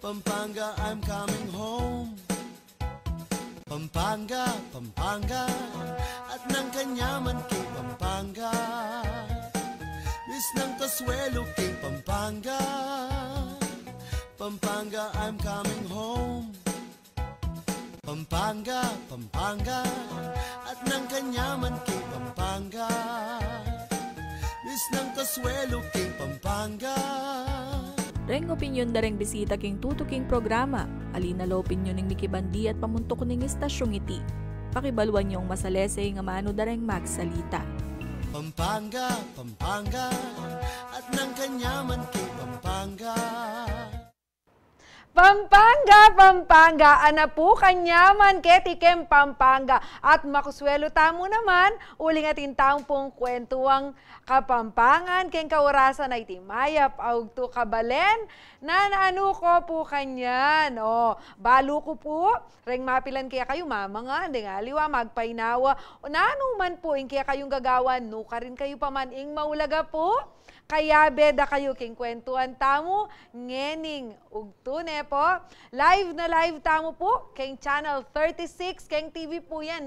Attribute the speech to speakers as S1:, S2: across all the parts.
S1: Pampanga, I'm coming home. Pampanga, Pampanga, at ng kanyaman kay Pampanga. Miss ng Kasuelo kay Pampanga. Pampanga, I'm coming home. Pampanga, Pampanga, at ng kanyaman kay Pampanga. Miss ng Kasuelo kay Pampanga.
S2: Reng opinyon da reng bisita king tutuking programa. Alina lo opinyon ng Mickey Bandi at pamuntok ning istasyong iti. Pakibalwan niyong masalese nga maano da reng magsalita.
S1: Pampanga, Pampanga, at ng kanyaman kay Pampanga.
S3: Pampanga, Pampanga, ana po kanyaman ketikem Pampanga. At makuswelo tamo naman, uling atin taong pong kwentuang Kapampangan, ken kaurasan ay timayap, augto kabalen, na naano ko po kanyan. O, balo ko po, reng mapilan kaya kayo mamanga, hindi nga liwa, magpainawa. O naano man po, kaya kayong gagawan, no ka rin kayo pamaning maulaga po. Kaya beda kayo king kwentuhan tamo, ngening ugto ne po. Live na live tamo po, king channel 36, king TV po yan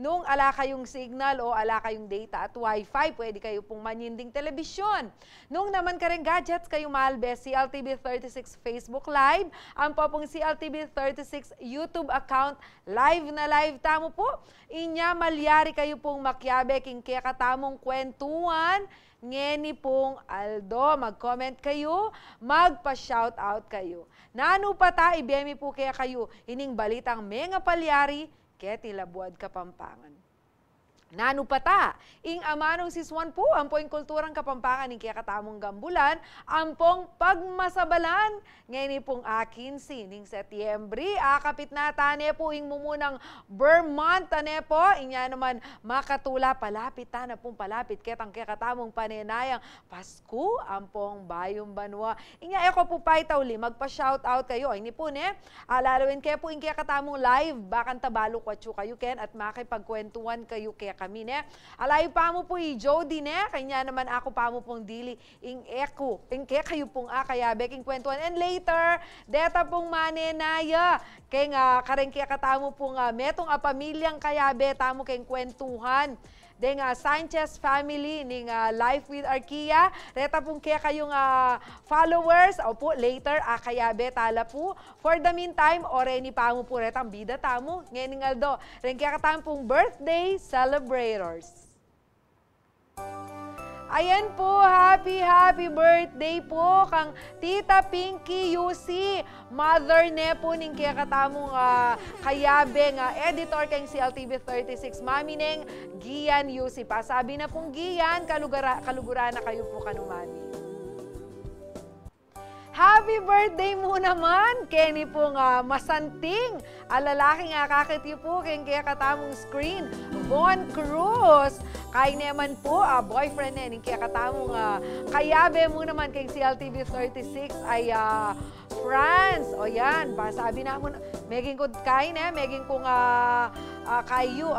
S3: Nung ala kayong signal o ala kayong data at wifi, pwede kayo pong manyinding telebisyon. Nung naman ka rin gadgets, kayo malbe, CLTV 36 Facebook Live, ang po pong CLTV 36 YouTube account, live na live tamo po. Inya malyari kayo pong makyabe king kaya katamong kwentuhan, ngeni pong Aldo, mag-comment kayo, magpa-shoutout kayo. Nano pa ta, ibemi po kaya kayo, ining balitang mga palyari, kaya tilabuad Kapampangan. Nano pa ta, ing amanong siswan po, ampoing kulturang Kapampangan, ing kaya katamong gambulan, ampong pagmasabalan, ngayon pong akin sining Setyembre, akapit na tane po, ing mumunang Vermont, tane po, inya naman makatula, palapit, tana pong palapit, ketang kaya katamong panenayang Pasko, ampong bayong banwa, inya eko po paitawli, magpa-shoutout kayo, ini po alalawin kaya po, ing kaya katamong live, bakan tabalo kwatsu kayo, ken, at makipagkwentuhan kayo, kaya kami alay pa mo po Jody kanya naman ako pa mo pong dili ing eko, ing kaya kayo pong akayabe king kwentuhan, and later deta pong manenaya kay nga kareng kaya katamo pong metong pamilyang kayabe tamo kay kwentuhan deng Sanchez family ning Life with Arkia, reta pong kaya kayong followers, o po later akayabe tala po. For the meantime, oreni pa mo po retang bida tamo, ngayon Aldo, ren kaya katamo pong birthday celebrators. Ayan po, happy birthday po kang Tita Pinky Yusi, mother ne po ning kaya katamong kayabe nga editor kang CLTV 36, mami neng Gian Yusi. Pasabi na pong Gian, kalugura na kayo po kanumani. Happy birthday mo naman, Kenny pong masanting. Alalaki nga kakit po, kaya katamong screen. Von Cruz. Kay naman po, boyfriend kaya katamong kayabe mo naman kay CLTV 36 ay France. O yan, pasabi na mo, meging kong kain meging kong kayo,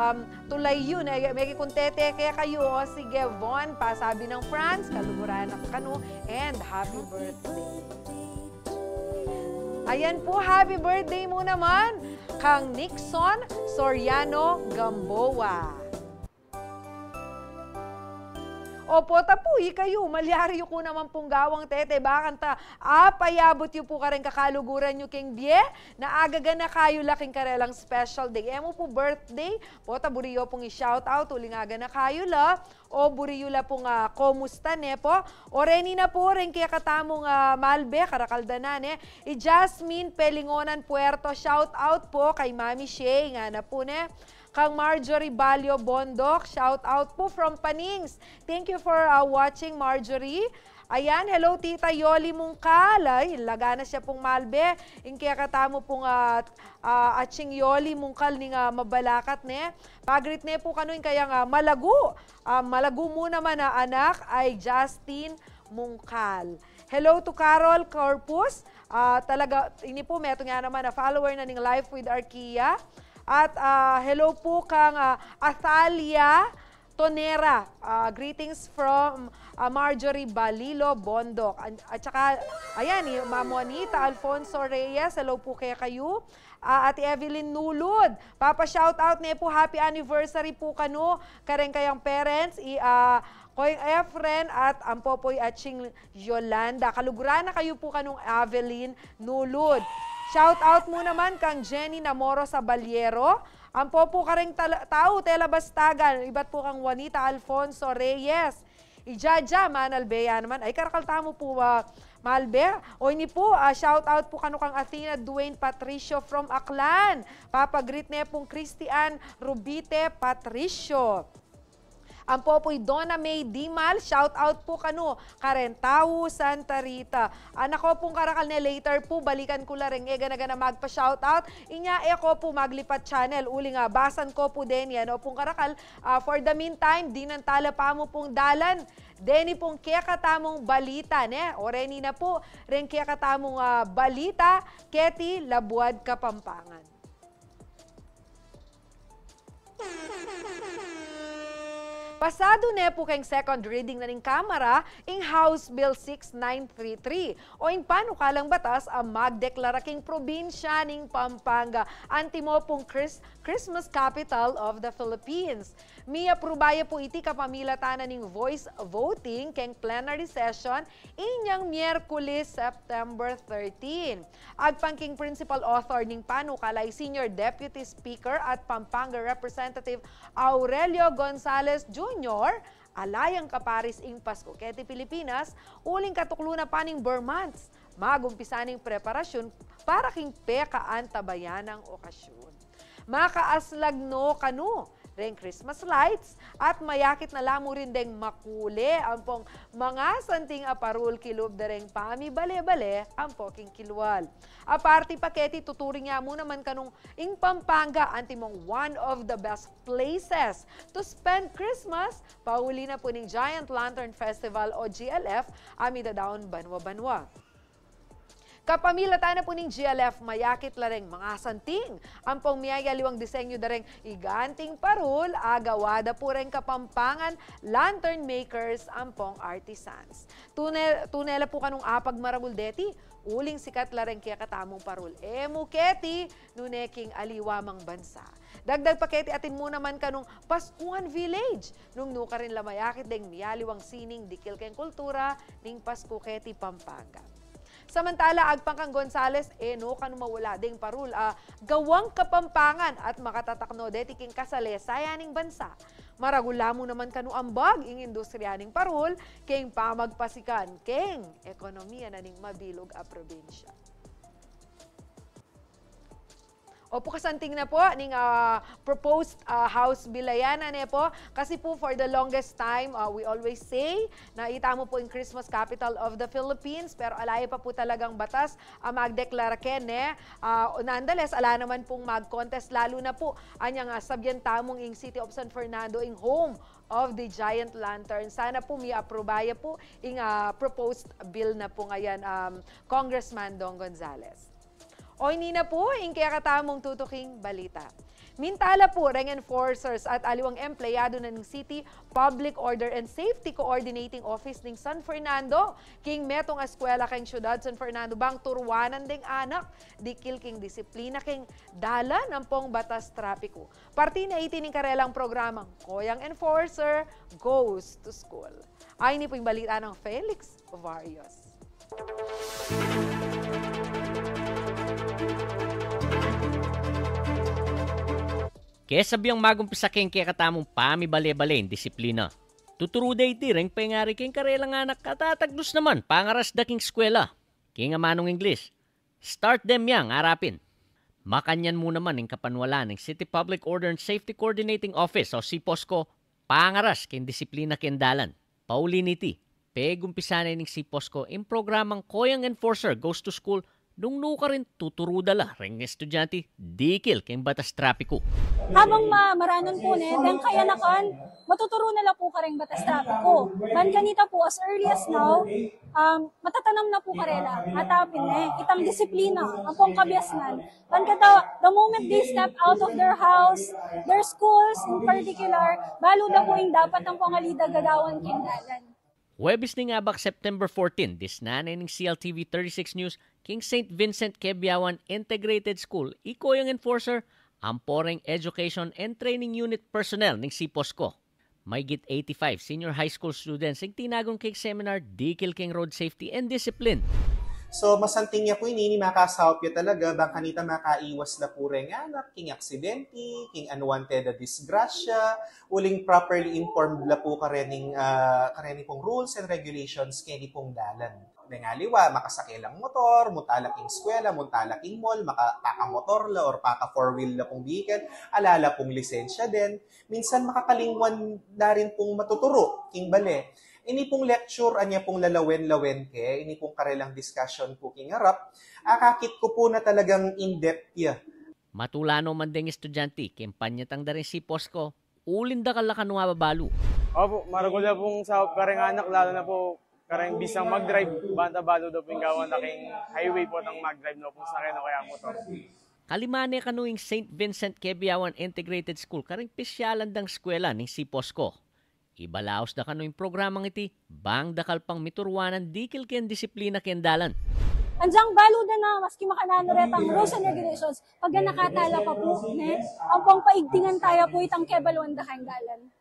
S3: tulay yun, meging kong tete kaya kayo, sige Von, pasabi ng France, kalugurahan ng kanu, and happy birthday. Ayan po, happy birthday mo naman kang Nixon Soriano Gamboa. Opo, tapuy kayo, malyari ko naman pong gawang tete, bakan ta, payabot yu po ka rin kakaluguran nyo king bie, na agaga na kayo laking karelang special day. Emo po birthday, po taburiyo pong i-shoutout, uling aga na kayo la, o buriyo la pong komusta po, o reni na po rin kaya katamong Malbe, karakaldanan i-Jasmine Pelingonan Puerto, shoutout po kay Mami Shay, nga na po kang Marjorie Balio Bondok, shout out po from Panings. Thank you for watching, Marjorie. Ayan, hello Tita Yoli Mungkal. Ay, laga na siya pong Malbe. In kaya katamo pong Aching Yoli Mungkal ning mabalakat Pagrit po kanuin kaya malago. Malago mo naman anak ay Justin Mungkal. Hello to Carol Corpus. Talaga, ini po meto nga naman follower na ning Life with Arkia. At hello po kang Athalia Tonera. Greetings from Marjorie Balilo Bondok. At saka, ayan, Ma'am Juanita Alfonso Reyes, hello po kayo. Ate Evelyn Nulud, papa-shoutout niya po, happy anniversary po kano, kareng kayang parents, Koy Efren at ang Popoy Aching Yolanda. Kalugurana kayo po kanong Evelyn Nulud. Shoutout mo naman kang Jenny Namoro sa Balyero. Ang po kareng tao, Tela Bastagan, iba't po kang Juanita Alfonso Reyes. Ijaja, Manalbeya naman. Ay, karakalta mo po, Malbe. O ini po, shout out po kano kang Athena Dwayne Patricio from Aklan. Papagreet na pong Christian Rubite Patricio. Ang popoy Donna May Dimal, shout out po kano, Karentawu, Santa Rita. Anak ko pong karakal na later po, balikan ko la rin, gana magpa-shout out. Inya ko po maglipat channel, uli nga, basan ko po din yan, o pong karakal. For the meantime, dinantala pa mo pong dalan. Deni pong kaya katamong balita, ne? O reni na po, rin kaya katamong balita, Keti Labuad, Kapampangan. Pasado na po kayong second reading na ng Kamara in House Bill 6933 o in panukalang batas ang magdeklara king probinsya ng Pampanga antimo pong Christmas capital of the Philippines. Miaprubaya po iti kapamilatanan ng voice voting keng plenary session inyang Miyerkules, September 13. Agpangking principal author ng panukalay Senior Deputy Speaker at Pampanga Representative Aurelio Gonzales Jr., alayang kaparis ing Pasko keti Pilipinas, uling katukluna pa ning Burmans, magumpisaning preparasyon para king pekaan tabayanang okasyon. Makaaslag no kanu, ring Christmas lights at mayakit na lamo rin deng makule ang pong mga santing aparul kilob dareng pami bale-bale ang poking kilwal. Aparte paketi tuturing nga mo naman kanong ing Pampanga antimong one of the best places to spend Christmas. Pauli na po ning Giant Lantern Festival o GLF amida daon Banwa-Banwa. Kapamilatan na po ng GLF, mayakit la rin mga santing. Ang pong miyayaliwang disenyo da rin iganting parul, agawada po rin Kapampangan, lantern makers, ang pong artisans. Tunela po kanong apag maraguldeti, uling sikat la rin kaya katamong parul. Muketi, nuneking aliwamang bansa. Dagdag paketi atin mo naman kanong Paskuhan Village. Nung nuka rin lamayakit deng miyaliwang sining dikil keng kultura ning Pasko keti Pampanga. Samantala, agpangkang Gonzales, no kanu mawala ding parul, gawang Kapampangan at makatatakno detiking kasale sayaning bansa. Maragula mo naman kanu ambag ing industriyaning parul, keng pamagpasikan, keng ekonomiya na ning mabilog a probinsya. Opo kasanting na po ning proposed House Bill yan na po. Kasi po for the longest time, we always say na itamo po in Christmas capital of the Philippines. Pero alay pa po talagang batas magdeklara ken. Nonetheless, ala naman pong mag-contest lalo na po anyang sabyan tamong ing City of San Fernando ing home of the Giant Lantern. Sana po mi-aprobaya po ing proposed bill na po ngayon Congressman Dong Gonzales. O hindi na po, yung kaya katamong tutuking balita. Mintala po, ring enforcers at aliwang empleyado na ng City Public Order and Safety Coordinating Office ng San Fernando, king metong eskwela king syudad San Fernando bang turwanan ding anak, dikil king disiplina king dala ng pong batas trapiko. Parti na itining karelang programang Koyang Enforcer Goes to School. Ay ni po yung balita ng Felix Varios.
S4: Kaya sabiyang magumpisa keng kaya katamong pami bale-bale disiplina. Tuturo day ti ring pengari keng karelang anak katatagdos naman pangaras da king eskwela. Kaya nga manong English. Start them yang arapin. Makanyan mo naman ng kapanwala ng City Public Order and Safety Coordinating Office o CPOSCO pangaras king disiplina ken dalan. Pauli niti. Pegumpisa na ng CPOSCO in programang Koyang Enforcer Goes to School Nung ka rin tuturudala ring estudyante dikil keng batas trapiko.
S5: Habang maranon po then kaya nakan matuturo nila po kareng batas trapiko. Man kanita po as early as now, matatanam na po karela. Atapin itam disiplina, apong kabiasnan. Man kata, the moment they step out of their house, their schools in particular, balo na po yung dapat ang pangalida gadawan kindalan.
S4: Huwebes ni nga bak September 14, disnanay ng CLTV 36 News, King St. Vincent Quebiawan Integrated School, iko yung enforcer, ang poreng Education and Training Unit personnel ng CPOSCO. May git 85 senior high school students ang tinagong kay seminar dikil king road safety and discipline.
S6: So, masanting niya po ini makasahop niya talaga, bang kanita makaiwas na po rin anak, king aksidente, king unwanted disgrasya, uling properly informed na po karening pong rules and regulations kaya pong dalan. Ngaliwa, makasakilang motor, mutalaking eskwela, mutalaking mall, makakamotor la or paka four-wheel na pong vehicle, alala pong lisensya din. Minsan makakalingwan na rin pong matuturo, king bale. Ini pong lecture, anya pong lalawen-lawen ke, ini pong karelang discussion po king harap, akakit ko po na talagang in-depth ya.
S4: Matulano man ding estudyante, kempanyatang da rin si Posco, ulinda ka laka nung babalo.
S7: Opo, maragol na pong sa kareng anak, lalo na po kareng bisang mag-drive, banta balo daw pong gawan na king highway po ng mag-drive na pong sakay na kaya motor.
S4: Kalimane kanuing St. Vincent Quebiawan Integrated School, kareng pisyalan dang eskwela ni si Posco. Ibalaos da kano yung programang iti, bang dakal pang miturwanan dikil ken disiplina ken dalan.
S5: Anjang balo na maski makananoret ang rules and regulations, pag nakatala pa po, ang pang paigtingan tayo po itang kebalwan da dalan.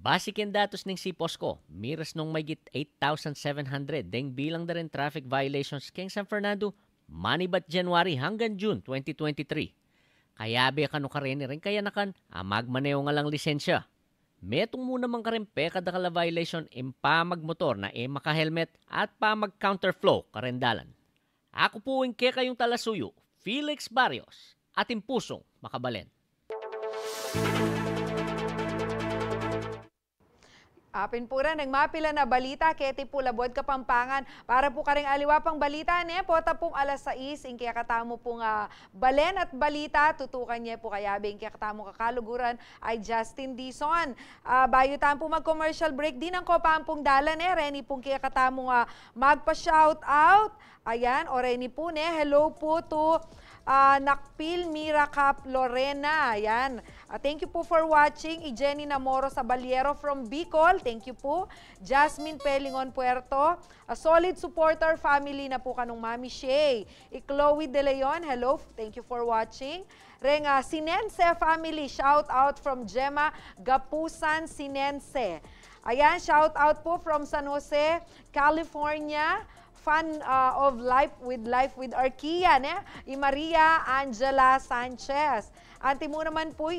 S4: Base ken datos ng si Posco, miras nung may git 8,700 deng bilang da rin traffic violations ken San Fernando, manibat January hanggang June 2023. Kaya be kano karene rin kaya nakan, magmaneo nga lang lisensya. Metong muna mang karempe kada kala violation pa magmotor na maka-helmet at pa mag-counterflow karendalan. Ako po yung kayong talasuyo, Felix Barrios, ating pusong makabalen.
S3: Apin po rin, nagmapila na balita, keti po labod Kapampangan. Para po karing aliwa pang balita, pota pong alas 6, kaya katamo pong balen at balita, tutukan niya po kaya kaya katamo kakaluguran ay Justin Dizon. Bayutan po mag-commercial break din ang kopampong dalan, Reni pong kaya katamo magpa-shout out. Ayan, o Reni po, hello po to Nakpil Miracap Lorena. Ayan. Thank you po for watching. Jenny Namoro Sabaliero from Bicol. Thank you po. Jasmine Pelingon Puerto. A solid supporter family na po kanong Mami Shay. Chloe De Leon. Hello. Thank you for watching. Reng Sinense family. Shout out from Gemma Gapusan Sinense. Ayan. Shout out po from San Jose, California. Fan of Life with Arkia, Maria Angela Sanchez. Anti mo naman po,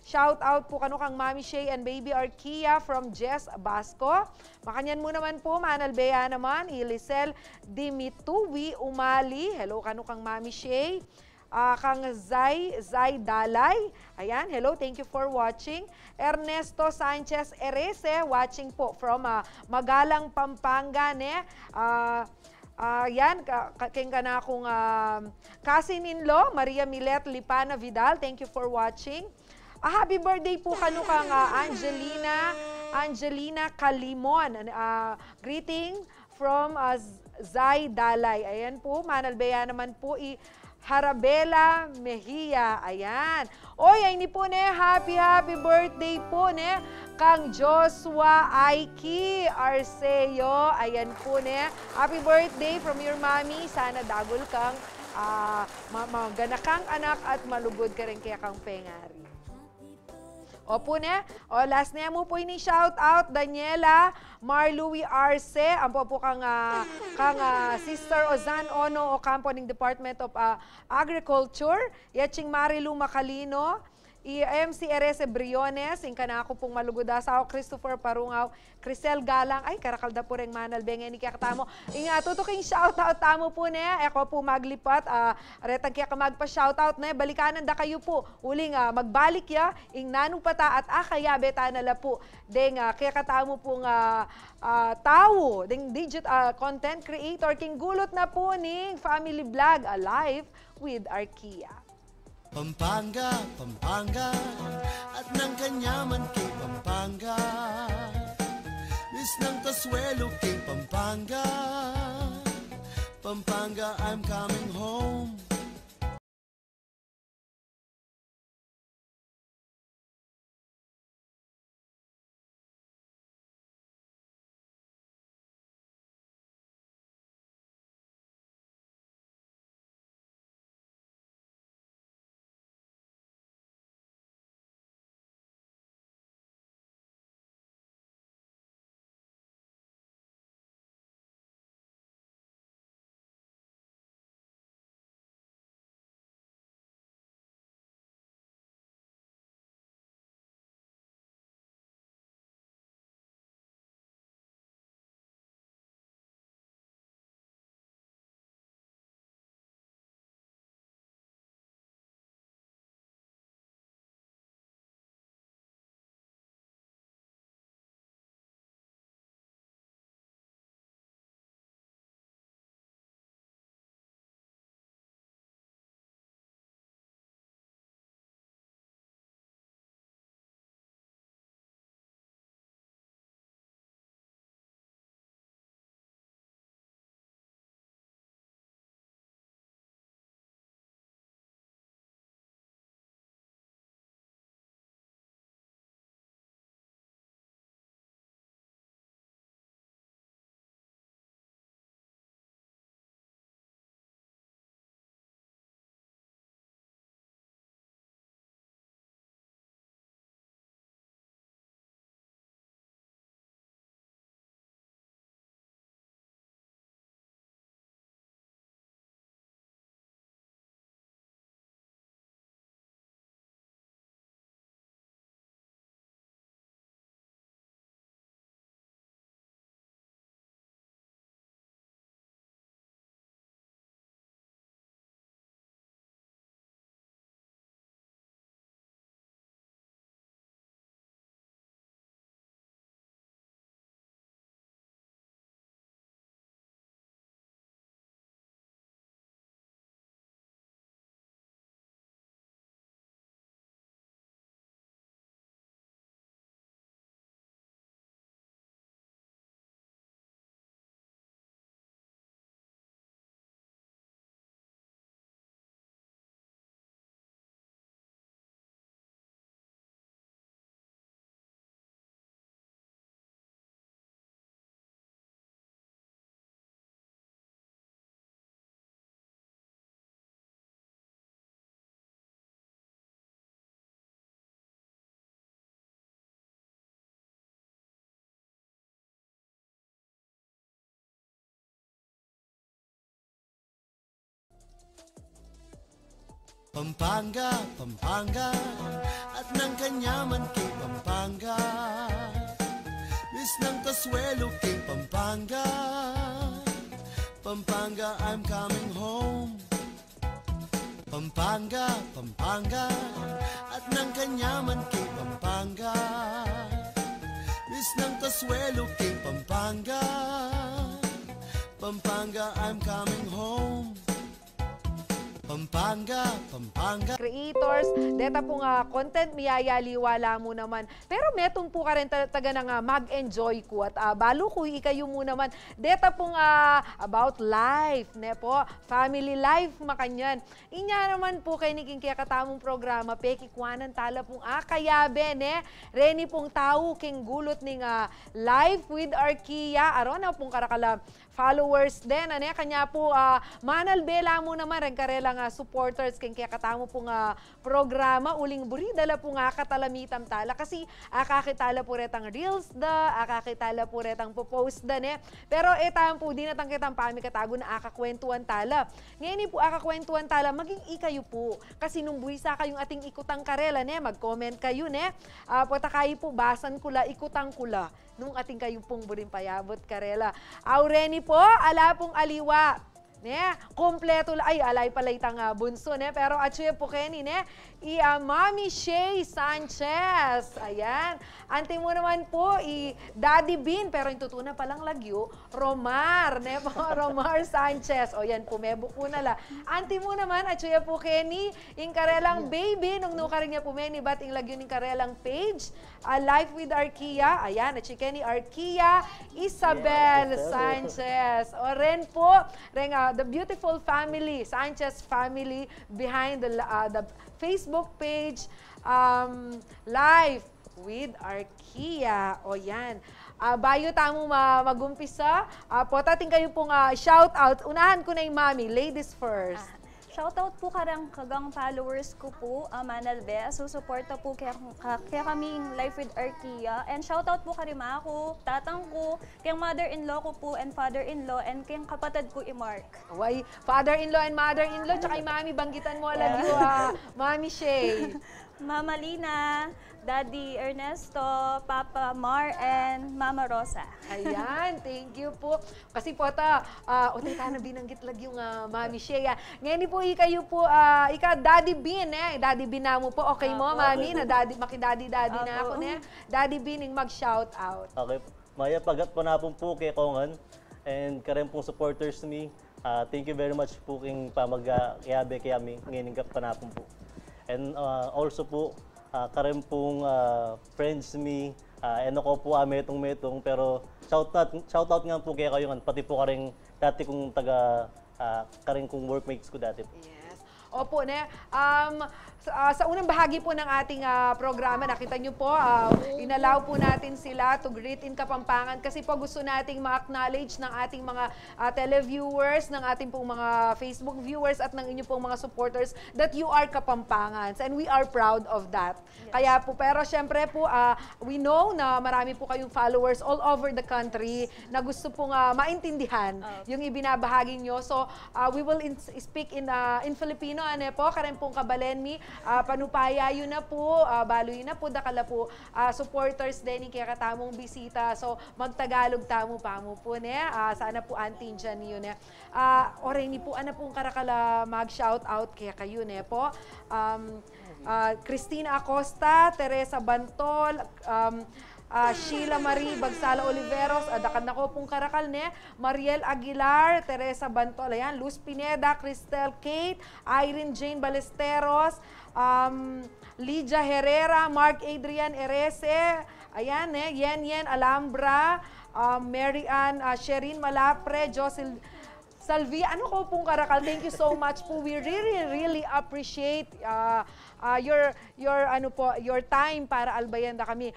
S3: shout out po kano kang Mami Shay and Baby Arkia from Jess Basco. Makanyan mo naman po, Manalbea naman, Ilisel Dimituwi Umali. Hello kano kang Mami Shay. Kang Zay Dalay. Ayan, hello, thank you for watching. Ernesto Sanchez Erese, watching po from Magalang, Pampanga. Yan, king ka na akong cousin-in-law, Maria Milet Lipana Vidal. Thank you for watching. Happy birthday po kano kang Angelina Kalimon. Greeting from Zay Dalay. Ayan po, Manalbea naman po Harabela Mejia. Ayan. Oy, ay ni po happy birthday po kang Joshua Aiki Arceo. Ayan po happy birthday from your mommy. Sana dagol kang maganakang anak at malugod ka rin kaya kang pengari. Opo last niya mo po ini shout out Daniela Marlouis Arce, ang po kang Sister Ozan Ono o Campo ng Department of Agriculture, Yaching Marilu Macalino, MC Erese Briones, ingka na ako pong maluguda sa Christopher Parungaw, Crisel Galang, ay karakalda po rin manal, bengen ni kakatamo. Inga, tutuking shoutout tamo po niya, ako po maglipat, retang kaya ka magpa-shoutout na, balikanan da kayo po, uling magbalik ya, ing nanong pata at kaya beta nala po, deng kaya katamo pong tao, deng content creator, king gulot na po ning family vlog, Alive with Arkia.
S1: Pampanga, Pampanga, at ng kanyaman kay Pampanga. Bis ng kaswelo kay Pampanga. Pampanga, I'm coming home. Pampanga, Pampanga, at ng kanyaman kay Pampanga. Bis ng kaswelo kay Pampanga. Pampanga, I'm coming home. Pampanga, Pampanga, at ng kanyaman kay Pampanga. Bis ng kaswelo kay Pampanga. Pampanga, I'm coming home. Pampanga, Pampanga.
S3: Creators, deta po nga content miyayaliwala mo naman. Pero metong po ka rin taga nga mag-enjoy ko at balo ko ikayo mo naman. Deta po nga about life, ne po, family life makanyan. Inya naman po kay niking kaya katamong programa, peki kwanan tala pong kayabe, ne. Reni pong tao king gulot ning life with Arkia. Aron na pong karakala followers din, ane, kanya po manal bela mo naman rin karela nga support supporters kaya katamo po nga programa uling buri dala po nga katalamitam tala kasi akakitala po retang reels da, akakitala po retang popost da ne. Pero etam po di natang kitang pami katago na akakwentuhan tala. Ngayon po akakwentuhan tala maging ikayo po kasi nung buwisa kayong ating ikutang karela ne, mag-comment kayo ne. Pota kayo po basan kula, ikutang kula nung ating kayong pong buring payabot karela. Aureni po, ala pong aliwa. Ne, kompleto ay alay palay tang bunso ne, pero atsuya po keni ne, Mami Shay Sanchez. Ayan. Ante mo naman po Daddy Bean, pero yung tutuna palang lagyo, Romar, ne po, Romar Sanchez. O yan, pumebo po na la. Ante mo naman atsuya po keni, ing karelang baby nung nukaring niya pumeni bat ing lagyo ning karelang page. Life with Arkia. Ayan, at Kenny Arkia Isabel Sanchez. O ren po, the beautiful family, Sanchez family behind the Facebook page, Life with Arkia. O yan. Bayo tamo magumpisa. Potating kayo pong shout out. Unahan ko na yung mami. Ladies first.
S8: Shoutout po karang kagang followers ko po, Manalbe. Susuporta po kaya kaming Life with Arkia. And shoutout po karima ako, tatang ko, kayang mother-in-law ko po and father-in-law, and kayang kapatid ko Mark.
S3: Why, father-in-law and mother-in-law, tsaka yung mami, banggitan mo lagi Mami Shay.
S8: Mama Lina, Daddy Ernesto, Papa Mar, and Mama Rosa.
S3: Ayan, thank you po. Kasi po utay na binanggit lang yung Mami Shea. Ngayon po kayo po, Daddy Bean Daddy Bean na mo po. Okay mo, Mami, na maki-daddy na ako ne. Daddy Bean yung mag-shout out.
S9: Okay, Maya, pagat po na po kay Kongan and karen pong supporters me. Thank you very much po king pamag-iabe kay aming ngayon pa na po. And also po, karen pong friends me, ko po metong pero shoutout nga po kaya kayo, pati po karing dati kong karing kong workmates ko dati po.
S3: Yes. Opo, ne. Sa unang bahagi po ng ating programa, nakita nyo po, inalaw po natin sila to greet in Kapampangan kasi po gusto nating ma-acknowledge ng ating mga televiewers, ng ating pong mga Facebook viewers at ng inyo pong mga supporters that you are Kapampangans and we are proud of that. Yes. Kaya po, pero syempre po, we know na marami po kayong followers all over the country na gusto pong maintindihan yung ibinabahagi nyo. So, we will speak in Filipino, po, karen pong kabalenmi, panupaya yun na po, balo yun na po, dakala po, supporters din kaya katamong bisita. So, magtagalog tamo pa mo po, ne? Sana po antin dyan yun, ne? Oreni po, ano pong karakala mag-shout out kaya kayo, ne po? Cristina Acosta, Teresa Bantol, Sheila Marie Bagsala Oliveros, adakan na ko pong karakal ne, Mariel Aguilar, Teresa Bantol, ayan, Luz Pineda, Cristel Kate, Irene Jane Balesteros, Lydia Herrera, Mark Adrian Erese, ayan Yen Alhambra, Mary Ann, Sherin Malapre, Jocelyn Salvi, ano ko pong karakal, thank you so much po. We really appreciate your time para albayanda kami.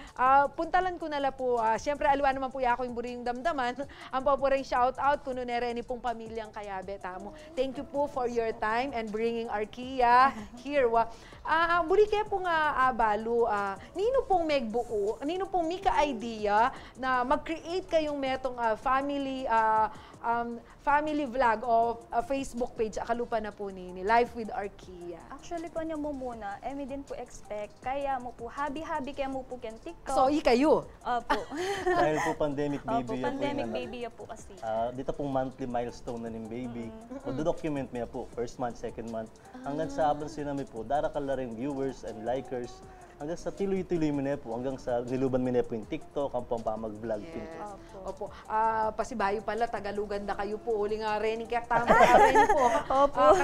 S3: Puntalan ko nala po, siyempre alwa naman po ako yung buring damdaman. Ang po rin shout out kuno nereni pong pamilyang Kayabe tamo. Thank you po for your time and bringing Arkia here. Buri kayo pong abalo, nino pong megbuo, nino pong mika idea na mag-create kayong metong family vlog o Facebook page, akalupa na po ni Life with Arkia.
S8: Actually po niya mo muna, mi din po expect, kaya mo po, habi-habi kaya mo po kyan TikTok.
S3: So, kayo?
S8: Opo.
S9: Dahil po pandemic baby.
S8: Opo, pandemic baby po kasi.
S9: Dito pong monthly milestone na ng baby. Do-document niya po, first month, second month. Hanggang sa abang sinami po, darakal na rin viewers and likers. Hanggang sa tuloy-tuloy mo na po, hanggang sa niluban mo na po yung TikTok, ang pampamag-vlog.
S3: Yes. Opo. Pasibayo pala, Tagalugan na kayo po. Uli nga rin, kaya tama rin po. Opo.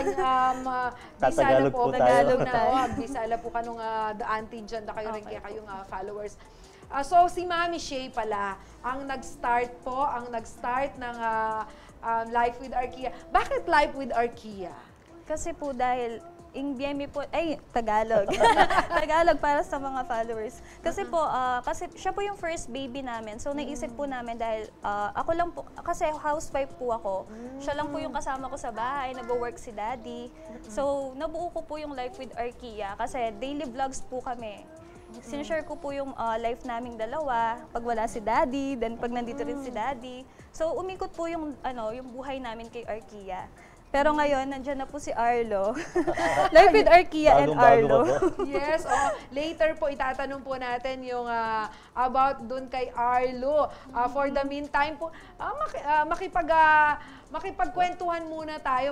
S3: Bisala po, Tagalog na po. Bisala po kanong daantin dyan na kayo rin, kaya kayong followers. So, si Mami Shay pala, ang nag-start ng Life with Arkia. Bakit Life with Arkia?
S8: Kasi po dahil Ingbiemi po, Tagalog. Tagalog para sa mga followers. Kasi po, kasi siya po yung first baby namin. So naisip po namin dahil ako lang po, kasi housewife po ako. Siya lang po yung kasama ko sa bahay, nag-work si daddy. So nabuo ko po yung Life with Arkia kasi daily vlogs po kami. Sinashare ko po yung life naming dalawa, pag wala si daddy, then pag nandito rin si daddy. So umikot po yung, yung buhay namin kay Arkia. Pero ngayon, nandiyan na po si Arlo. Life with Arkia and Arlo.
S3: Yes, later po itatanong po natin yung about dun kay Arlo. For the meantime po, makipagkwentuhan muna tayo,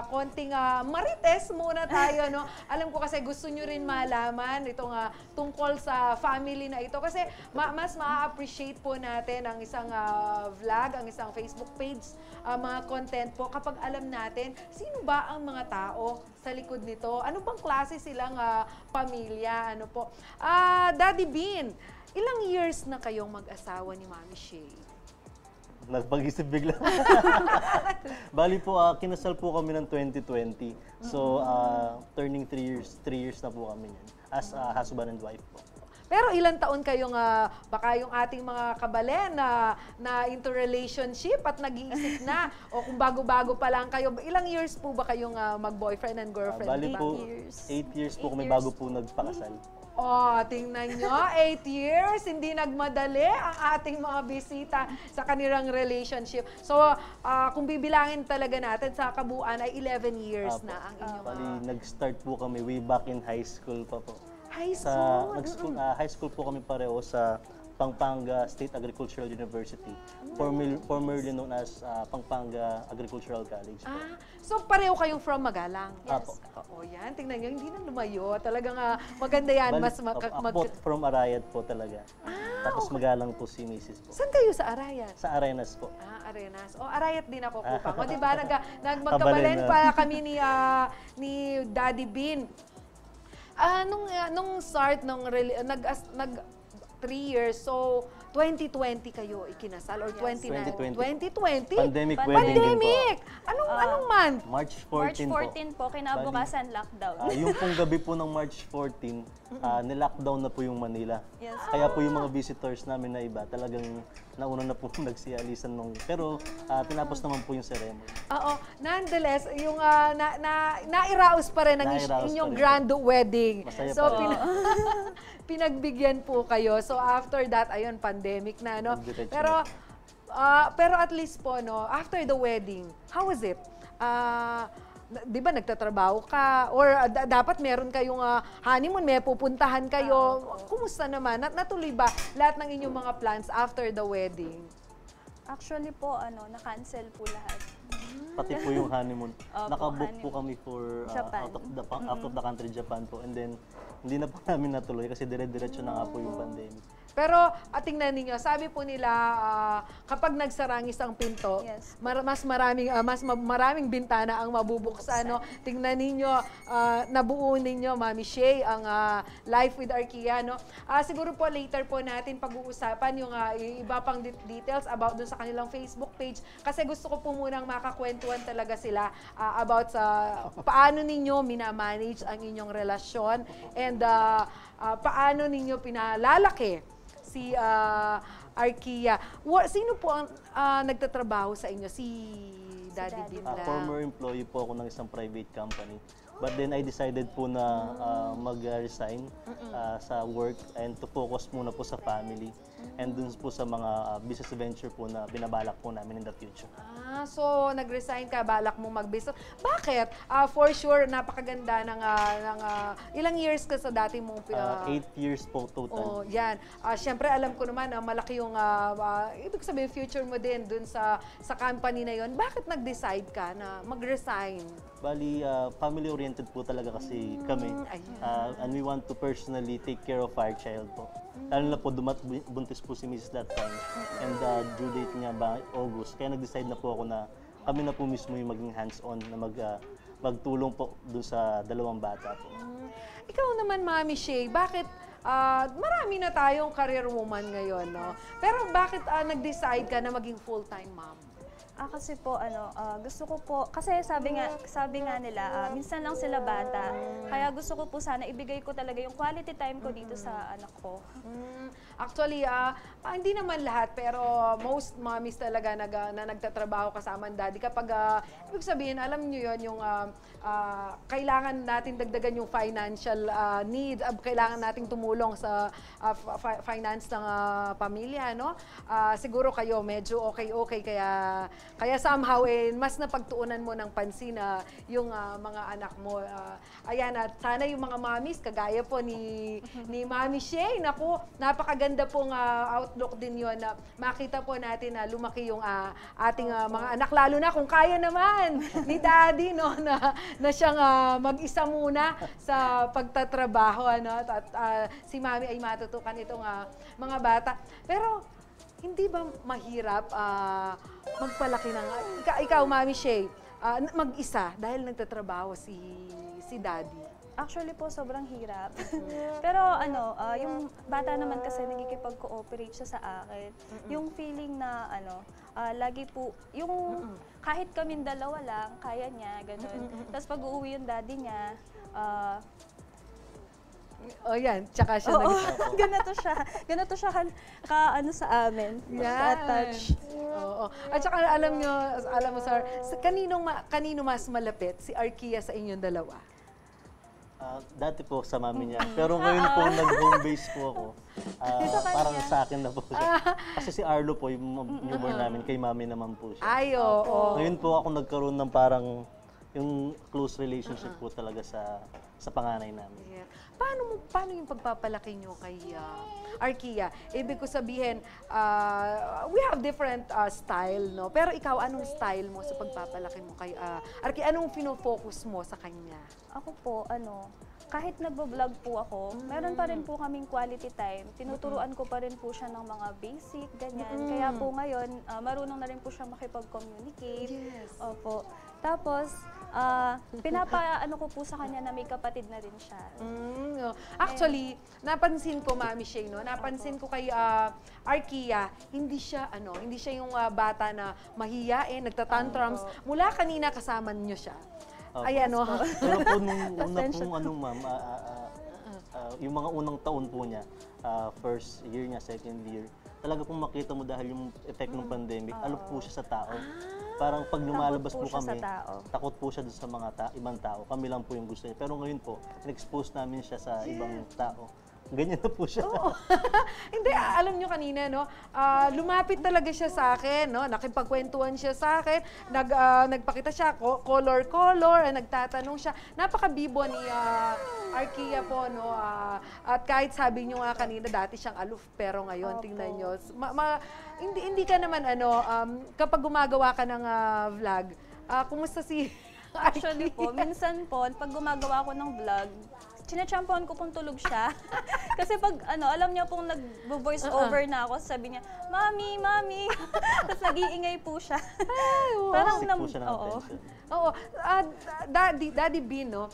S3: konting marites muna tayo, no? Alam ko kasi gusto nyo rin malaman itong tungkol sa family na ito kasi mas ma-appreciate po natin ang isang vlog, ang isang Facebook page, mga content po kapag alam natin sino ba ang mga tao sa likod nito, ano bang klase silang pamilya, ano po. Daddy Bean, ilang years na kayong mag-asawa ni Mami Shay?
S9: Nagpag-isip bigla. Bali po, kinasal po kami ng 2020. So, turning 3 years na po kami yan. As husband and wife po.
S3: Pero ilang taon kayong, baka yung ating mga kabalen na into relationship at nag-iisip na, o kung bago-bago pa lang kayo, ilang years po ba kayong mag-boyfriend and girlfriend?
S9: Bali po, 8 years po kami bago po nagpakasal.
S3: Tingnan nyo, 8 years, hindi nagmadali ang ating mga bisita sa kanilang relationship. So, kung bibilangin talaga natin sa kabuuan ay 11 years na ang inyong
S9: Bali, nag-start po kami way back in high school pa po.
S3: High school?
S9: High school po kami pareho sa Pampanga State Agricultural University, formerly known as Pampanga Agricultural College.
S3: So pareho kayong from Magalang?
S9: Yes.
S3: Yan, tingnan nyo, hindi na lumayo. Talagang maganda yan.
S9: From Arayat po talaga. Tapos Magalang po si Mrs. po.
S3: Saan kayo sa Arayat?
S9: Sa Arenas po.
S3: Arenas. Arayat din ako kupang. O diba, magkabalen pa kami ni Daddy Bean. Nung start, nag 3 years, so 2020 kayo ikinasal or 2020?
S9: 2020. Pandemic wedding
S3: Pandemic! Anong month?
S9: March 14
S8: March 14 po, kinabukasan lockdown.
S9: Yung pong gabi po ng March 14, nilockdown na po yung Manila.
S8: Yes.
S9: Kaya po yung mga visitors namin na iba, talagang nauna na po nagsialisan nung, pero tinapos naman po yung ceremony.
S3: Nonetheless, yung nairaos pa rin ang inyong grand wedding.
S9: Masaya
S3: so,
S9: pa rin.
S3: pinagbigyan po kayo. So, after that, ayun, pandemic na, no? Pero at least po, no, after the wedding, how was it? Di ba nagtatrabaho ka? Or dapat meron kayong honeymoon, may pupuntahan kayo. Kumusta naman? Natuloy ba lahat ng inyong mga plans after the wedding?
S8: Actually po, na-cancel po lahat.
S9: Pati po yung honeymoon. Nakabook po kami for
S8: Japan.
S9: out of the country, Japan po. And then, hindi na po namin natuloy kasi dire-diretso na nga po yung pandemic.
S3: Pero tingnan ninyo, sabi po nila kapag nagsara ang isang pinto,
S8: yes,
S3: mas maraming bintana ang mabubuksan, no? Tingnan ninyo, nabuo ninyo, Mami Shay, ang Life with Arkia, no? Siguro po later po natin pag-uusapan yung iba pang details about dun sa kanilang Facebook page kasi gusto ko po munang makakwentuhan talaga sila about sa paano ninyo minamanage ang inyong relasyon and paano ninyo pinalalaki si Arkia. Sino po ang nagtatrabaho sa inyo? Si Daddy Bean lang?
S9: Former employee po ako ng isang private company. But then I decided po na mag-resign sa work and to focus muna po sa family and dun po sa mga business venture po na binabalak po namin in the future.
S3: So nag-resign ka, balak mo mag-business. Bakit? For sure, napakaganda ng ilang years ka sa dati mong
S9: 8 years po total.
S3: Yan. Siyempre, alam ko naman, malaki yung, ibig sabihin, future mo din dun sa company na yon. Bakit nag-decide ka na mag-resign?
S9: Bali, family-oriented po talaga kasi kami. And we want to personally take care of our child po. Lalo na po, buntis po si Mrs. that time. And due date niya ba August. Kaya nag-decide na po ako na kami na po mismo yung maging hands-on na magtulong po dun sa dalawang bata po.
S3: Ikaw naman, Mami Shay, bakit marami na tayong career woman ngayon, no? Pero bakit nag-decide ka na maging full-time mom?
S8: Kasi po gusto ko po kasi sabi nga nila minsan lang sila bata. Kaya gusto ko po sana ibigay ko talaga yung quality time ko dito sa anak ko.
S3: Actually, hindi naman lahat pero most mommies talaga na nagtatrabaho kasama ang daddy kapag ibig sabihin alam niyo yon yung kailangan natin dagdagan yung financial need, kailangan nating tumulong sa finance ng pamilya, no? Siguro kayo medyo okay kaya somehow mas napagtuunan mo ng pansin na yung mga anak mo. Ayan, at sana yung mga mommies kagaya po ni Mami Shay, naku, napakaganda pong outlook din yon na makita po natin na lumaki yung ating mga anak, lalo na kung kaya naman ni Daddy, no, na siyang mag-isa muna sa pagtatrabaho, ano, at si Mami ay matutukan itong mga bata. Pero hindi ba mahirap magpalaki ng ikaw Mami Shay, mag-isa dahil nagtatrabaho si Daddy?
S8: Actually po, sobrang hirap. Pero yung bata naman kasi nagkikipag-cooperate siya sa akin. Yung feeling na lagi po, yung kahit kaming dalawa lang, kaya niya, gano'n. Tapos pag uuwi yung daddy niya,
S3: yan, tsaka siya
S8: ganito siya sa amin. Attach.
S3: Oo. At saka alam mo sir, kanino mas malapit, si Arkia sa inyong dalawa?
S9: Dati po sa mami niya. Pero ngayon po nag-home base po ako. Parang sa akin na po siya. Kasi si Arlo po, yung newborn namin, kay mami naman po siya.
S3: Ay, oo.
S9: Ngayon po ako nagkaroon ng parang yung close relationship po talaga sa panganay namin.
S3: Yeah. Paano yung pagpapalaki nyo kay Arkia? Ibig ko sabihin, we have different style, no? Pero ikaw, anong style mo sa pagpapalaki mo kay Arkia? Anong fino-focus mo sa kanya?
S8: Ako po, kahit nagbo-vlog po ako, meron pa rin po kaming quality time. Tinuturuan ko pa rin po siya ng mga basic, ganyan. Kaya po ngayon, marunong na rin po siya makipag-communicate.
S3: Yes.
S8: Opo. Tapos, pinapaano ko po sa kanya na may kapatid na rin siya.
S3: Actually, napansin ko, Mami Shay, no? Napansin ko kay Arkia, hindi siya yung bata na mahiyain, nagtatantrums. Mula kanina kasama niyo siya. Ayan, no?
S9: Pero po nung una pong ma'am, yung mga unang taon po niya, first year niya, second year, talaga pong makita mo dahil yung effect ng pandemic, alok po siya sa tao. Parang pag lumalabas po kami, takot po siya sa mga ibang tao. Kami lang po yung gusto niya. Pero ngayon po, in-expose namin siya sa ibang tao. Ganyan na po siya.
S3: Oo. Hindi, alam nyo kanina, no? Lumapit talaga siya sa akin, no? Nakipagkwentuhan siya sa akin, nagpakita siya, color, nagtatanong siya. Napaka-bibo ni Arkia po, no? At kahit sabi nyo nga kanina, dati siyang aloof, pero ngayon, tingnan nyo. Hindi ka naman, kapag gumagawa ka ng vlog, kumusta si
S8: Actually po, minsan po, pag gumagawa ko ng vlog, sinachampuan ko pong tulog siya. Kasi pag, alam niya pong nag-voice over na ako, sabi niya, Mami, Mami. Tapos nag-iingay po siya. Parang
S9: po siya ng attention.
S3: Oo. Daddy B, no?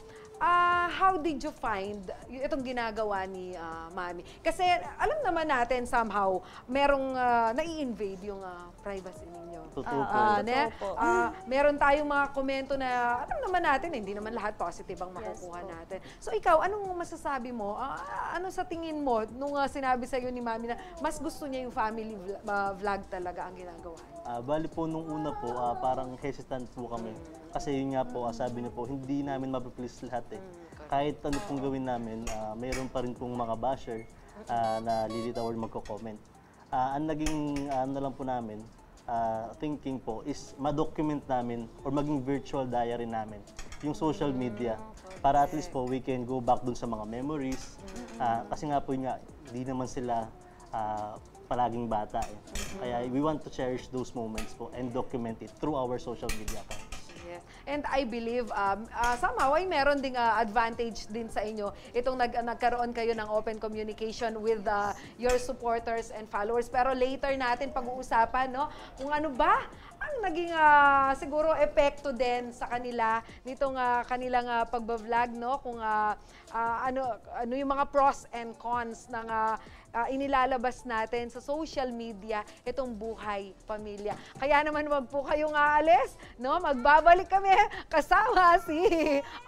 S3: How did you find itong ginagawa ni Mami? Kasi alam naman natin somehow, merong nai-invade yung privacy ninyo.
S9: Totoo po.
S3: Meron tayong mga komento na alam naman natin, hindi naman lahat positive ang makukuha natin. So ikaw, anong masasabi mo? Ano sa tingin mo nung sinabi sa'yo ni Mami na mas gusto niya yung family vlog talaga ang ginagawa?
S9: Bali po nung una po, parang hesitant po kami. Kasi yun nga po, sabi niyo po, hindi namin mapiplease lahat eh. Kahit ano pong gawin namin, mayroon pa rin pong mga basher na lilitaw or magko-comment. Ang naging ano lang po namin, thinking po is ma-document namin or maging virtual diary namin yung social media para at least po we can go back dun sa mga memories. Kasi nga po yun nga, hindi naman sila palaging bata eh. Kaya we want to cherish those moments po and document it through our social media accounts.
S3: Yes. And I believe somehow ay meron ding advantage din sa inyo itong nagkaroon kayo ng open communication with your supporters and followers. Pero later natin pag-uusapan, no, kung ano ba ang naging siguro epekto din sa kanila nitong kanilang pagbablog, no? Kung ano yung mga pros and cons ng inilalabas natin sa social media itong buhay pamilya. Kaya naman wag po kayong aalis, no? Magbabalik kami kasama si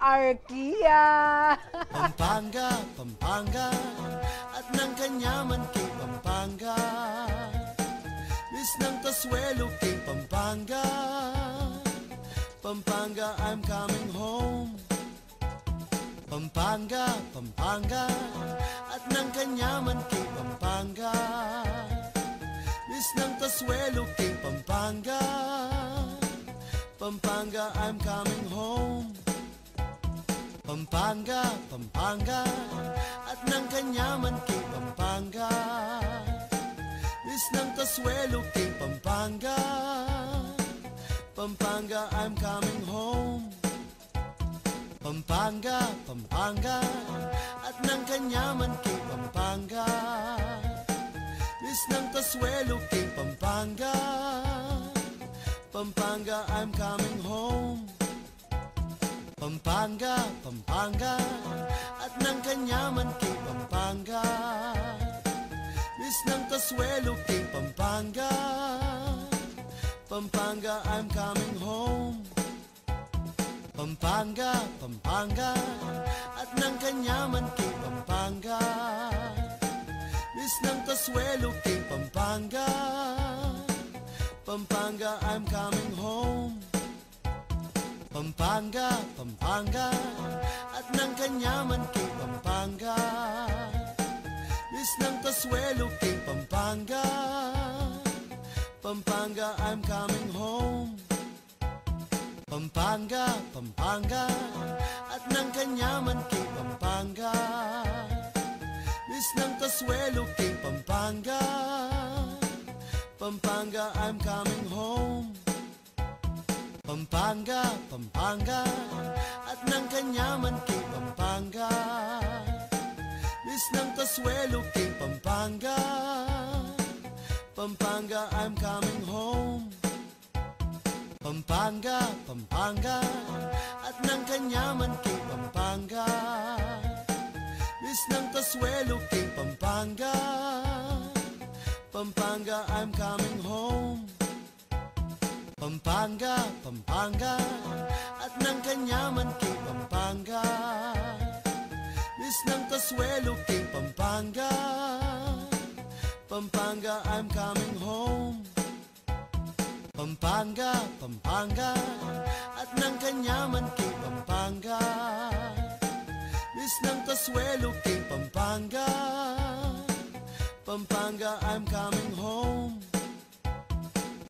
S3: Arkia.
S1: Pampanga, Pampanga, at ng kanyaman kay Pampanga. Miss ng Tasuelo kay Pampanga. Pampanga, I'm coming home. Pampanga, Pampanga, at ng kanyaman kay Pampanga. Miss ng Tasuelo kay Pampanga. Pampanga, I'm coming home. Pampanga, Pampanga, at ng kanyaman kay Pampanga. Miss ng Tasuelo kay Pampanga. Pampanga, I'm coming home. Pampanga, Pampanga, at ng kanyaman kay Pampanga. Miss ng Tasuelo kay Pampanga. Pampanga, I'm coming home. Pampanga, Pampanga, at ng kanyaman kay Pampanga. Miss ng Tasuelo kay Pampanga. Pampanga, I'm coming home. Pampanga, Pampanga, at ng kanyaman kay Pampanga. Miss ng Tasuelo kay Pampanga. Pampanga, I'm coming home. Pampanga, Pampanga, at ng kanyaman kay Pampanga. Miss ng Tasuelo kay Pampanga. Pampanga, I'm coming home. Pampanga, Pampanga, at ng kanyaman kay Pampanga. Miss ng Tasuelo kay Pampanga. Pampanga, I'm coming home. Pampanga, Pampanga, at ng kanyaman kay Pampanga. Miss ng Tasuelo kay Pampanga. Pampanga, I'm coming home. Pampanga, Pampanga, at ng kanyaman kay Pampanga. Miss ng Tasuelo kay Pampanga. Pampanga, I'm coming home. Pampanga, Pampanga, at ng kanyaman kay Pampanga. Miss ng Tasuelo kay Pampanga. Pampanga, I'm coming home. Pampanga, Pampanga, at ng kanyaman kay Pampanga. Miss ng Tasuelo kay Pampanga. Pampanga, I'm coming home.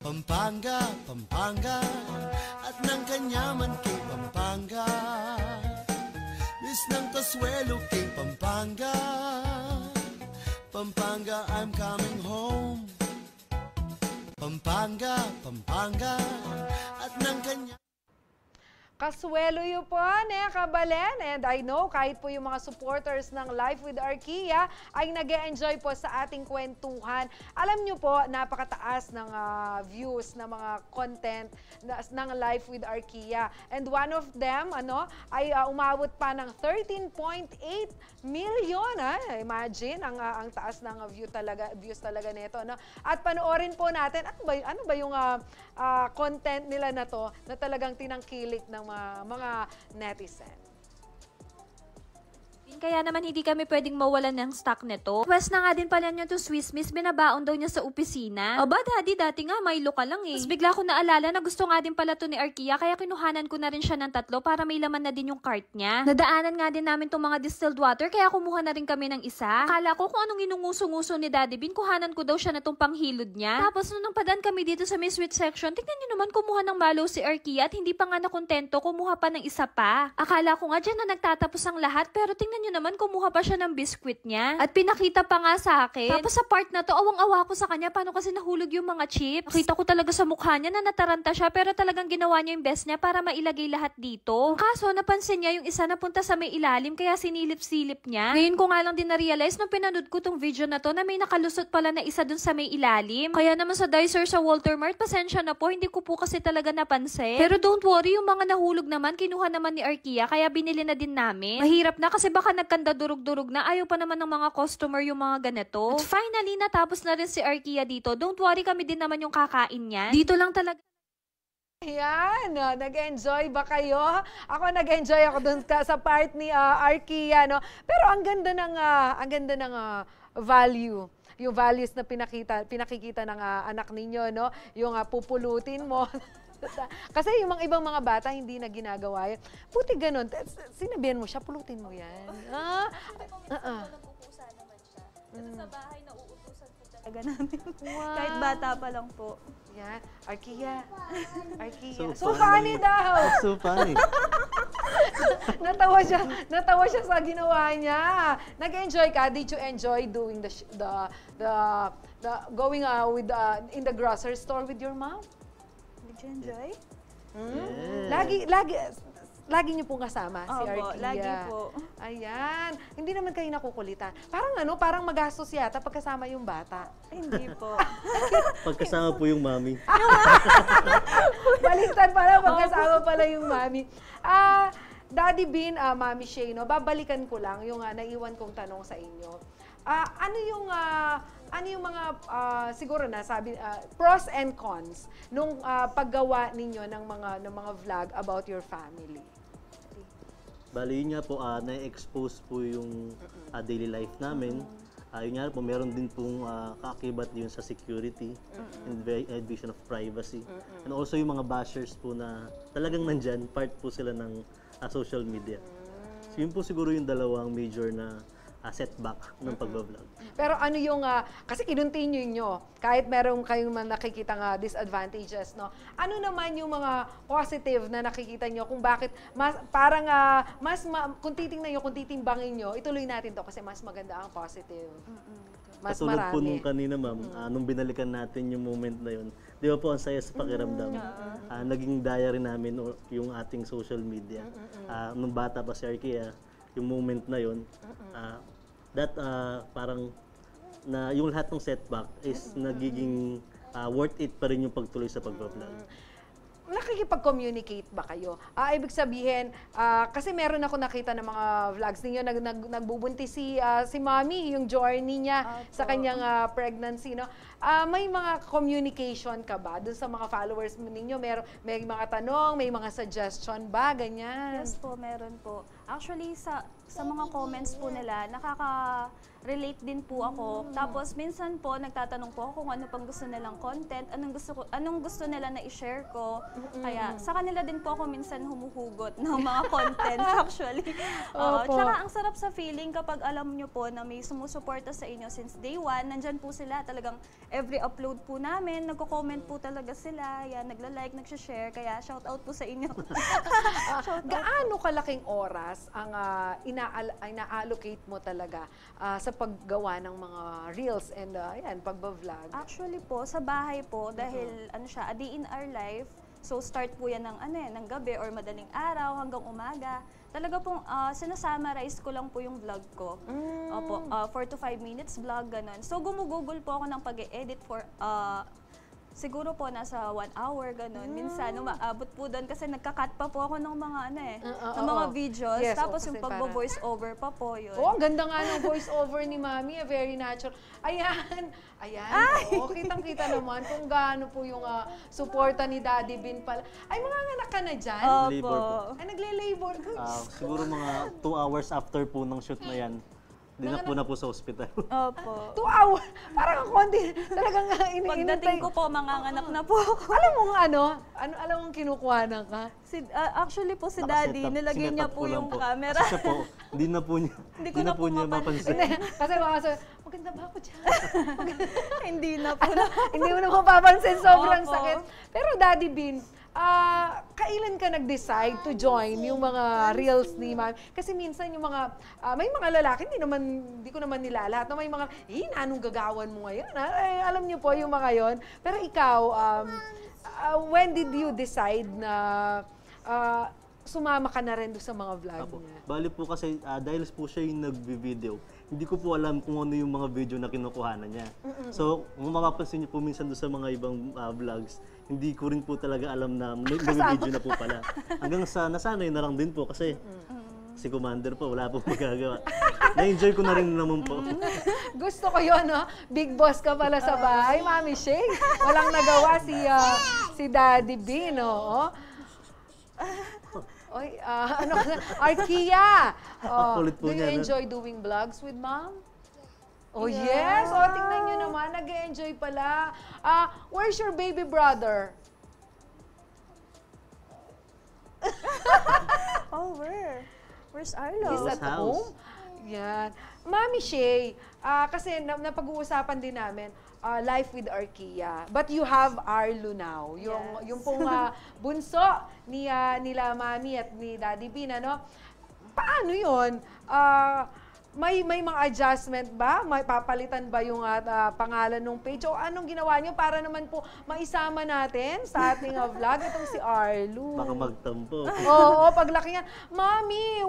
S1: Pampanga, Pampanga, at ng kanyaman kay Pampanga. Miss ng Tasuelo kay Pampanga. Pampanga, I'm coming home. Pampanga, Pampanga, at ng kanyaman.
S3: Kasuelo yun po, Kabalen. And I know, kahit po yung mga supporters ng Life with Arkia ay nag-e-enjoy po sa ating kwentuhan. Alam nyo po, napakataas ng views ng mga content ng Life with Arkia. And one of them, ay umabot pa ng 13.8 million. Imagine, ang taas ng views talaga nito. At panoorin po natin, ano ba yung content nila na to na talagang tinangkilik ng mga netizen.
S10: Kaya naman hindi kami pwedeng mawalan ng stock nito. Request na nga din pala niya to Swiss Miss, binabaon daw niya sa opisina. Aba daddy, dati nga Milo ka lang eh. Tapos bigla ko naalala na gusto nga din pala to ni Arkia, kaya kinuhanan ko na rin siya ng 3 para may laman na din yung cart niya. Nadaanan nga din namin tong mga distilled water, kaya kumuha na rin kami ng isa. Akala ko kung anong inunguso-nguso ni Daddy Bin, kuhanan ko daw siya na tong panghilod niya. Tapos nung padaan kami dito sa Miss Sweet section, tignan niyo naman kumuha ng Malo si Arkia at hindi pa nga nakontento, kumuha pa ng isa pa. Akala ko nga dyan na nagtatapos ang lahat, pero tingnan tingnan nyo naman, kumuha pa siya ng biskwit niya. At pinakita pa nga sa akin. Tapos sa part na to, awang-awa ko sa kanya. Paano kasi nahulog yung mga chips? Nakita ko talaga sa mukha niya na nataranta siya, pero talagang ginawa niya yung best niya para mailagay lahat dito. Kaso, napansin niya yung isa napunta sa may ilalim, kaya sinilip-silip niya. Ngayon ko nga lang din na-realize nung pinanood ko tong video na to, na may nakalusot pala na isa dun sa may ilalim. Kaya naman sa Dicer sa Walter Mart, pasensya na po, hindi ko po kasi talaga napansin. Pero don't worry, yung mga nahulog naman, kinuha naman ni Arkia, kaya binili na din namin. Mahirap na kasi baka nagkanda durug-durug na, ayaw pa naman ng mga customer yung mga ganito. At finally, natapos na rin si Arkia dito. Don't worry, kami din naman yung kakain niya. Dito lang talaga.
S3: Ayan, nag-enjoy ba kayo? Ako nag-enjoy ako dun sa part ni Arkia, no? Pero ang ganda ng value. Yung values na pinakikita ng anak ninyo, no? Yung pupulutin mo. Kasi yung mga ibang mga bata hindi na ginagawa yan. Buti ganun. Sinabihan mo siya, pulutin mo yan.
S8: Napupusa naman siya. Kasi sa bahay, nauutusan po talaga namin. Wow. Kahit bata pa lang po.
S3: Yan. Arkia.
S9: So
S3: funny daw.
S9: So funny.
S3: Natawa siya sa ginawa niya. Nag-enjoy ka? Did you enjoy doing the going with in the grocery store with your mom?
S8: Did you enjoy?
S9: Yes.
S3: Lagi niyo pong kasama si
S8: Opo,
S3: Arkia.
S8: lagi po.
S3: Ayan. Hindi naman kayo nakukulitan. Parang magastos yata pagkasama yung bata.
S8: Hindi po.
S9: Pagkasama po yung mami.
S3: Baliktad pala, pagkasama pala yung mami. Daddy Bean, Mami Shay, no, babalikan ko lang yung naiwan kong tanong sa inyo. Ano yung mga, siguro na sabi, pros and cons nung paggawa ninyo ng mga vlog about your family?
S9: Bali, yun nga po, na-expose po yung daily life namin. Yun nga po, meron din pong kaakibat yun sa security and vision of privacy. And also yung mga bashers po na talagang nandyan, part po sila ng social media. So yun po siguro yung dalawang major na setback ng pag-vlog.
S3: Pero ano yung, kasi kinontinue nyo, kahit meron kayong nakikita disadvantages, no? Ano naman yung mga positive na nakikita nyo kung bakit kung titingnan nyo, kung titimbangin nyo, ituloy natin to kasi mas maganda ang positive. Mas
S9: Katulad
S3: marami.
S9: po nung kanina, ma'am, nung binalikan natin yung moment na yun, di ba po ang saya sa pakiramdam? Naging diary namin yung ating social media. Nung bata pa si Arkia, yung moment na yun, parang na yung lahat ng setback is nagiging worth it pa rin yung pagtuloy sa pag-vlog.
S3: Nakikipag-communicate ba kayo? Ibig sabihin, kasi meron ako nakita ng mga vlogs ninyo, nagbubuntis si Mommy, yung journey niya sa kanyang pregnancy, no? May mga communication ka ba dun sa mga followers ninyo? May mga tanong, may mga suggestion ba? Ganyan?
S8: Yes po, meron po. Actually, sa mga comments po nila, nakaka-relate din po ako. Tapos, minsan po, nagtatanong po ako kung ano pang gusto nilang content, anong gusto nila na i-share ko. Kaya, sa kanila din po ako minsan humuhugot ng mga contents, actually. Tsaka, ang sarap sa feeling kapag alam nyo po na may sumusuporta sa inyo since day one, nandyan po sila, talagang every upload po namin, nagko-comment po talaga sila, yan, nagla-like, nagsha-share, kaya shout out po sa inyo.
S3: Gaano kalaking oras ang ina-allocate mo talaga sa paggawa ng mga reels and pagba-vlog?
S8: Actually po, sa bahay po, dahil a day in our life, so start po yan ng gabi or madaling araw hanggang umaga. Talaga pong sinasummarize ko lang po yung vlog ko. Opo, 4 to 5 minutes vlog, ganun. So gumugugol po ako ng pag-e-edit for siguro po nasa 1 hour, ganun. Minsan, umaabot po doon kasi nagka-cut pa po ako ng mga ng mga videos.
S3: Yes,
S8: tapos yung pagbo-voice over pa po yun.
S3: Ang ganda nga ng voice over ni Mami, very natural. Ayan, kitang-kita naman kung gaano po yung suporta ni Daddy Bean pala. Ay, mga anak ka na dyan?
S8: Opo.
S3: Ay, nagle-labor.
S9: Siguro mga 2 hours after po ng shoot na yan, dinakbo na po sa ospital.
S8: Opo.
S3: 2 hours? Parang konti. Talagang
S8: Pagdating ko po, manganganak na po ako.
S3: Alam mo alam mong kinukuha na ka?
S8: Actually po si Daddy, nilagay niya po yung camera.
S9: Kasi po, hindi na po niya mapansin.
S3: Kasi mga sabi, maganda ba ako dyan?
S8: Hindi na po.
S3: Hindi mo na mapapansin, sobrang sakit. Pero Daddy Bean, kailan ka nag-decide to join yung mga reels ni Mami? Kasi minsan yung mga, may mga lalaki, hindi ko naman nila lahat, may mga, anong gagawan mo ngayon? Alam niyo po yung mga yon. Pero ikaw, when did you decide na sumama ka na rin doon sa mga vlog niya?
S9: Bali po kasi dahil po siya yung nagbi-video, hindi ko po alam kung ano yung mga video na kinukuhanan niya. So, kung mapapansin niyo po minsan doon sa mga ibang vlogs, hindi ko rin po talaga alam na may video na po pala. Hanggang sa nasanay na lang din po kasi si Commander po, wala pong magagawa. Na-enjoy ko na rin naman po.
S3: Gusto ko yun, no? Big boss ka pala sa bahay, Mami Shane. Walang nagawa si Daddy B, no? Oy, Arkia!
S9: Kulit po
S3: do you
S9: niya,
S3: enjoy doing vlogs with Mom? Oh, yes! Tingnan nyo naman, nag-enjoy pala. Where's your baby brother?
S8: Where? Where's Arlo?
S3: He's at home? Yan. Mami Shay, kasi napag-uusapan din namin, Life with Arkia. But you have Arlo now. Yung pong bunso nila Mami at ni Daddy Bean, ano? Paano yun? May mga adjustment ba? May papalitan ba yung pangalan ng page? O anong ginawa niyo para naman po maisama natin sa ating vlog itong si Arlo?
S9: Baka magtampo.
S3: Oo, paglaki niya, Mami,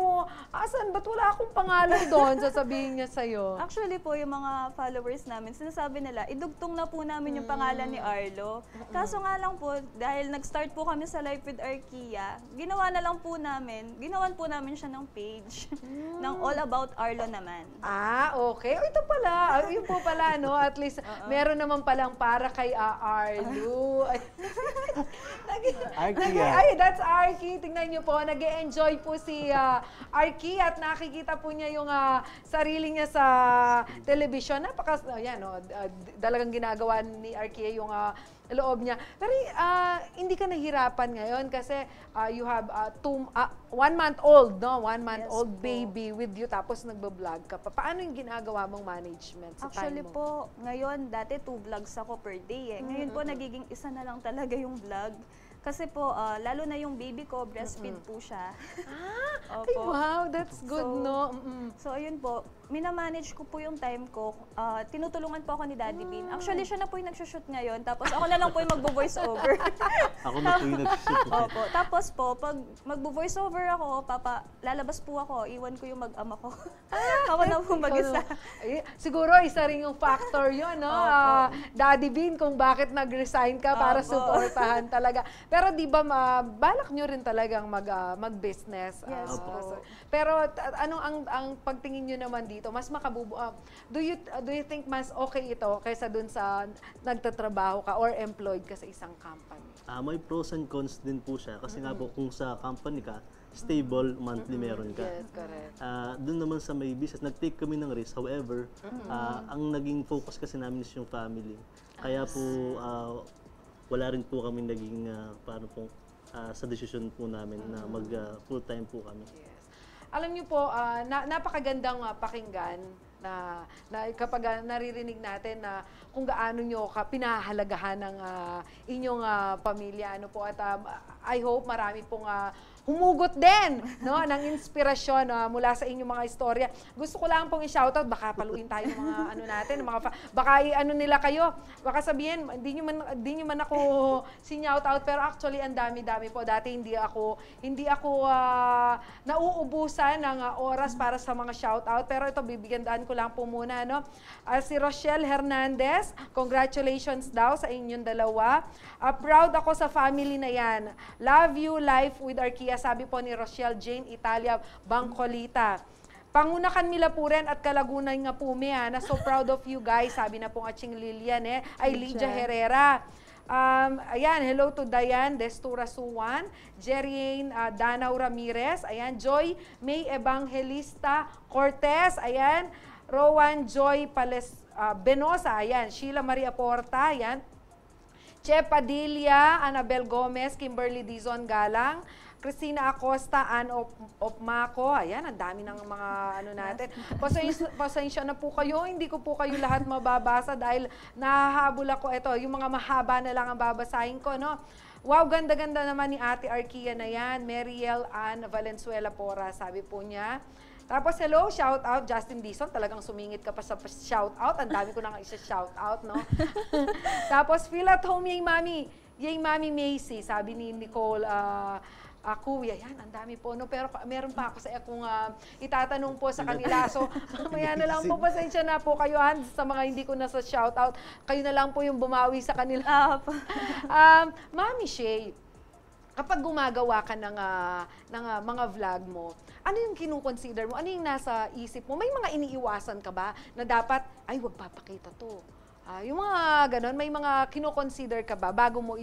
S3: asan ba't wala akong pangalan doon? Sasabihin niya sa'yo.
S8: Actually po, yung mga followers namin, sinasabi nila, idugtong na po namin yung pangalan ni Arlo. Kaso nga lang po, dahil nag-start po kami sa Life with Arkia, ginawan po namin siya ng page ng All About Arlo naman.
S3: Okay. Ito pala. Yun po pala, no? At least, meron naman palang para kay Arlo.
S9: Arkia.
S3: That's Arky. Tingnan niyo po, nag-e-enjoy po si Arky at nakikita po niya yung sarili niya sa television. Talagang ginagawa ni Arky yung loob niya. Pero hindi ka nahirapan ngayon kasi you have 1 month old, no? 1 month old baby with you tapos nagbablog ka pa. Paano yung ginagawa mong management sa
S8: Actually
S3: time mo?
S8: po, ngayon, dati 2 vlogs ako per day eh. Ngayon po, nagiging isa na lang talaga yung vlog. Kasi po, lalo na yung baby ko, breastfeed po siya.
S3: Ay, wow, that's good, no?
S8: So, ayun po, minamanage ko po yung time ko. Tinutulungan po ako ni Daddy Bean. Actually, siya na po yung nagsushoot ngayon. Tapos ako na lang po yung magbo-voice over.
S9: Ako na po yung nagsushoot.
S8: Opo. Tapos po, pag magbo-voice over ako, lalabas po ako, iwan ko yung mag-ama ko. Ako na po mag-isa.
S3: Siguro, isa rin yung factor yun, no? Daddy Bean, kung bakit nag-resign ka para supportahan talaga. Pero di ba, balak nyo rin talagang mag-business?
S8: Yes po.
S3: Pero anong ang pagtingin nyo naman dito? Mas do you think mas okay ito kaysa dun sa nagtatrabaho ka or employed ka sa isang company?
S9: May pros and cons din po siya. Kasi nga po, kung sa company ka, stable, monthly meron ka.
S3: Yes, correct.
S9: Doon naman sa may business, nag-take kami ng risk. However, ang naging focus kasi namin is yung family. Kaya po, wala rin po kami naging sa desisyon po namin na mag full-time po kami.
S3: Yes. Alam niyo po, napakagandang pakinggan na kapag naririnig natin na kung gaano nyo pinahalagahan ng inyong pamilya. At I hope marami pong humugot din, no, ng inspirasyon mula sa inyong mga istorya. Gusto ko lang pong i-shoutout, baka paluin tayo ng mga natin, baka nila kayo, baka sabihin, hindi nyo man ako si-shoutout, pero actually ang dami-dami po. Dati hindi ako nauubusan ng oras para sa mga shoutout, pero ito bibigyan ko lang po muna, no. Si Rochelle Hernandez, congratulations daw sa inyong dalawa. Proud ako sa family na yan. Love you, Life with Arkia, sabi po ni Rochelle Jane Italia Bangcolita. Pangunakan Milapuren at Kalagunan nga po na so proud of you guys, sabi na po Aching Lilian Lydia Herrera. Ayan, hello to Diane Destura Suwan, Jerry Danao Ramirez, ayan, Joy May Evangelista Cortez, ayan, Rowan Joy Benosa, ayan, Sheila Maria Porta, ayan, Che Padilla, Anabel Gomez, Kimberly Dizon Galang, Cristina Acosta, Ann Opmaco, ayan, ang dami ng mga natin. Pasensya na po kayo, hindi ko po kayo lahat mababasa dahil nahahabol ako. Ito, yung mga mahaba na lang ang babasahin ko, no? Wow, ganda-ganda naman ni Ate Arkia na yan. Mariel Ann Valenzuela Pora, sabi po niya. Tapos, hello, shout out, Justin Dizon. Talagang sumingit ka pa sa shout out. Ang dami ko na nga isa-shout out, no? Tapos, feel at home, Yay Mami Macy, sabi ni Nicole Kuya. Yan, ang dami po, no? Pero meron pa ako sa akong itatanong po sa kanila. So, mamaya na lang po, pasensya na po kayo, sa mga hindi ko na sa shout out. Kayo na lang po yung bumawi sa kanila. Mami Shay, kapag gumagawa ka ng mga vlog mo, ano yung kinukonsider mo? Ano yung nasa isip mo? May mga iniiwasan ka ba na dapat, ay, wag papakita to? Yung mga ganon, may mga kino-consider ka ba bago mo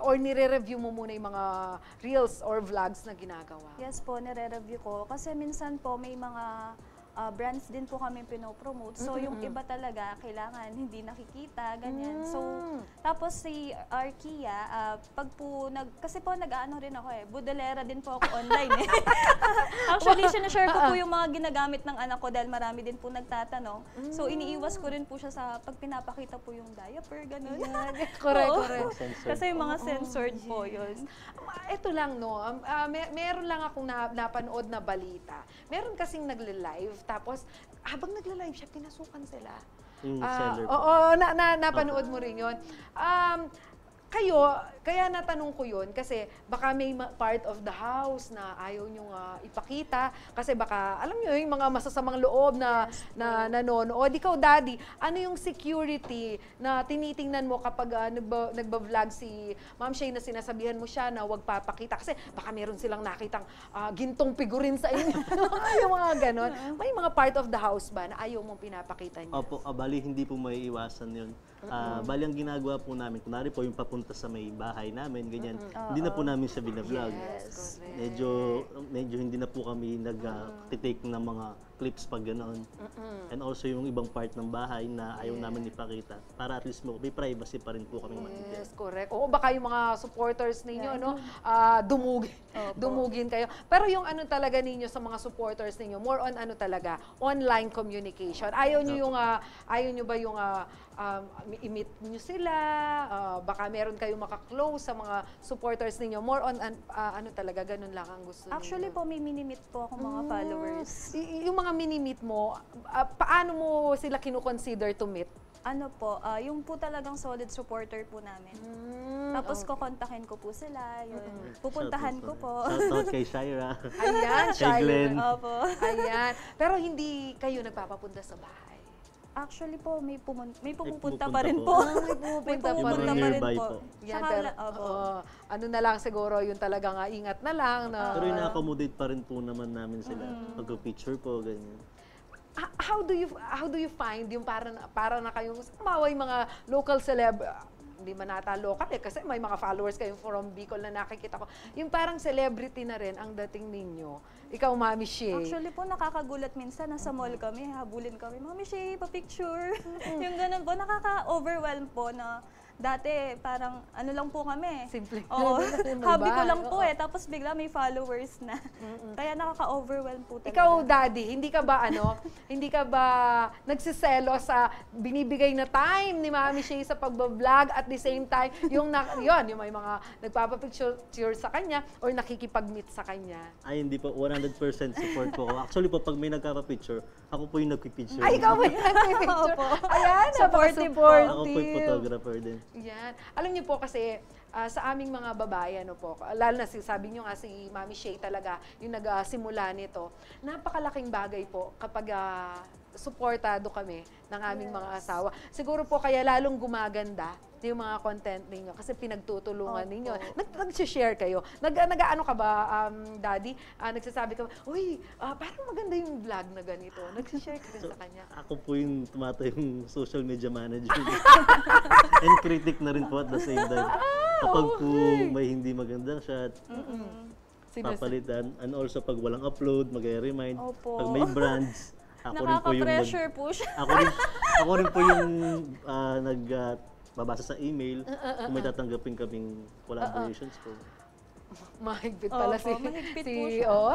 S3: or nire-review mo muna yung mga reels or vlogs na ginagawa?
S8: Yes po, nire-review ko. Kasi minsan po may mga brands din po kami pinopromote. So, yung iba talaga, kailangan hindi nakikita, ganyan. So, tapos si Arkia, pag po, kasi po nag-ano rin ako budelera din po ako online Actually, sinashare ko po yung mga ginagamit ng anak ko dahil marami din po nagtatanong. So, iniiwas ko rin po siya sa pag pinapakita po yung diaper, gano'n.
S3: Correct.
S8: Kasi yung mga censored po yun.
S3: Ito lang, no, meron lang akong napanood na balita. Meron kasing nagle-live, tapos habang nagle-live siya, pinasukan sila.
S9: Yung seller po.
S3: Oo, napanood mo rin yun. Kaya natanong ko yun kasi baka may part of the house na ayaw nyo ipakita kasi baka, alam nyo, yung mga masasamang loob na nanonood. Ikaw, Daddy, ano yung security na tinitingnan mo kapag nagba-vlog si Ma'am Shay na sinasabihan mo siya na huwag papakita? Kasi baka meron silang nakitang gintong figurin sa inyo. Yung mga ganon. May mga part of the house ba na ayaw mong pinapakita niya?
S9: Opo, bali hindi po may iwasan yun. Bali ang ginagawa po namin, kunwari po yung papunta sa may bahay namin, ganyan, hindi na po namin siya binablog.
S3: Yes,
S9: medyo hindi na po kami nag-take ng mga clips pag ganoon. And also yung ibang part ng bahay na ayaw namin ipakita para at least may privacy pa rin po kami matitira.
S3: Yes, correct. Oo, baka yung mga supporters ninyo, no, dumugin kayo. Pero yung ano talaga ninyo sa mga supporters ninyo, more on ano talaga, online communication. Ayaw nyo ba yung i-meet nyo sila, baka meron kayong makaklose sa mga supporters ninyo. More on ano talaga, ganun lang ang gusto ninyo.
S8: Actually po, may mini-meet po ako mga followers.
S3: Yung mga mini-meet mo, paano mo sila kino-consider to meet?
S8: Ano po, yung po talagang solid supporter po namin. Tapos kukontakin ko po sila, yun. Pupuntahan ko po.
S9: Shoutout kay Shira.
S3: Ayan,
S9: Kay Glenn.
S8: Opo.
S3: Ayan. Pero hindi kayo nagpapapunta sa bahay?
S8: Actually po, may pumupunta
S9: pumupunta
S8: pa rin
S9: po.
S8: po.
S3: May pumupunta
S8: pa rin
S9: nearby
S8: po.
S9: po.
S3: Yan,
S8: Saka,
S3: pero ano na lang siguro, yung talagang ingat na lang.
S9: Pero ina-accommodate pa rin po naman namin sila. Pag-picture po, ganyan.
S3: How do you find yung para na kayong kumaway mga local celeb, hindi man nata local kasi may mga followers kayong from Bicol na nakikita ko. Yung parang celebrity na rin ang dating ninyo. Ikaw, Mami Shay.
S8: Actually po, nakakagulat minsan. Nasa mall kami, habulin kami, Mami Shay, pa-picture. Yung ganun po, nakaka-overwhelm po na dati parang ano lang po kami.
S3: Simple.
S8: Oo, hobby ko lang po tapos bigla may followers na. Kaya nakaka-overwhelm po talaga.
S3: Ikaw, Daddy, hindi ka ba nagsiselo sa binibigay na time ni Mami Shay sa pagbablog at the same time, yung may mga nagpapapicture sa kanya or nakikipag-meet sa kanya?
S9: Ay, hindi po. 100% support po ako. Actually po, pag may nagpapapicture, ako po yung nagpipicture.
S3: Ay, ikaw ba yung nagpipicture? Ayan,
S8: supportive.
S9: Ako po yung photographer din.
S3: Yan. Alam niyo po kasi sa aming mga babae, lalo na sabi niyo nga si Mami Shay talaga yung nagsimula nito, napakalaking bagay po kapag suportado kami ng aming mga asawa. Siguro po kaya lalong gumaganda yung mga content ninyo kasi pinagtutulungan ninyo. Nag-share kayo. Nag-ano ka ba, Daddy? Nagsasabi ka ba, uy, parang maganda yung vlog na ganito. Nag-share ka rin sa kanya.
S9: Ako po yung yung social media manager. And critic na rin po at the same time. Kapag po may hindi magandang shot, papalitan. And also pag walang upload, mag-remind. Pag may brands, ako rin po yung
S8: nakaka-pressure po siya.
S9: Ako rin po yung babasa sa email kung may tatanggapin kaming collaborations po.
S3: Mahigpit pala
S8: Opo, mahigpit po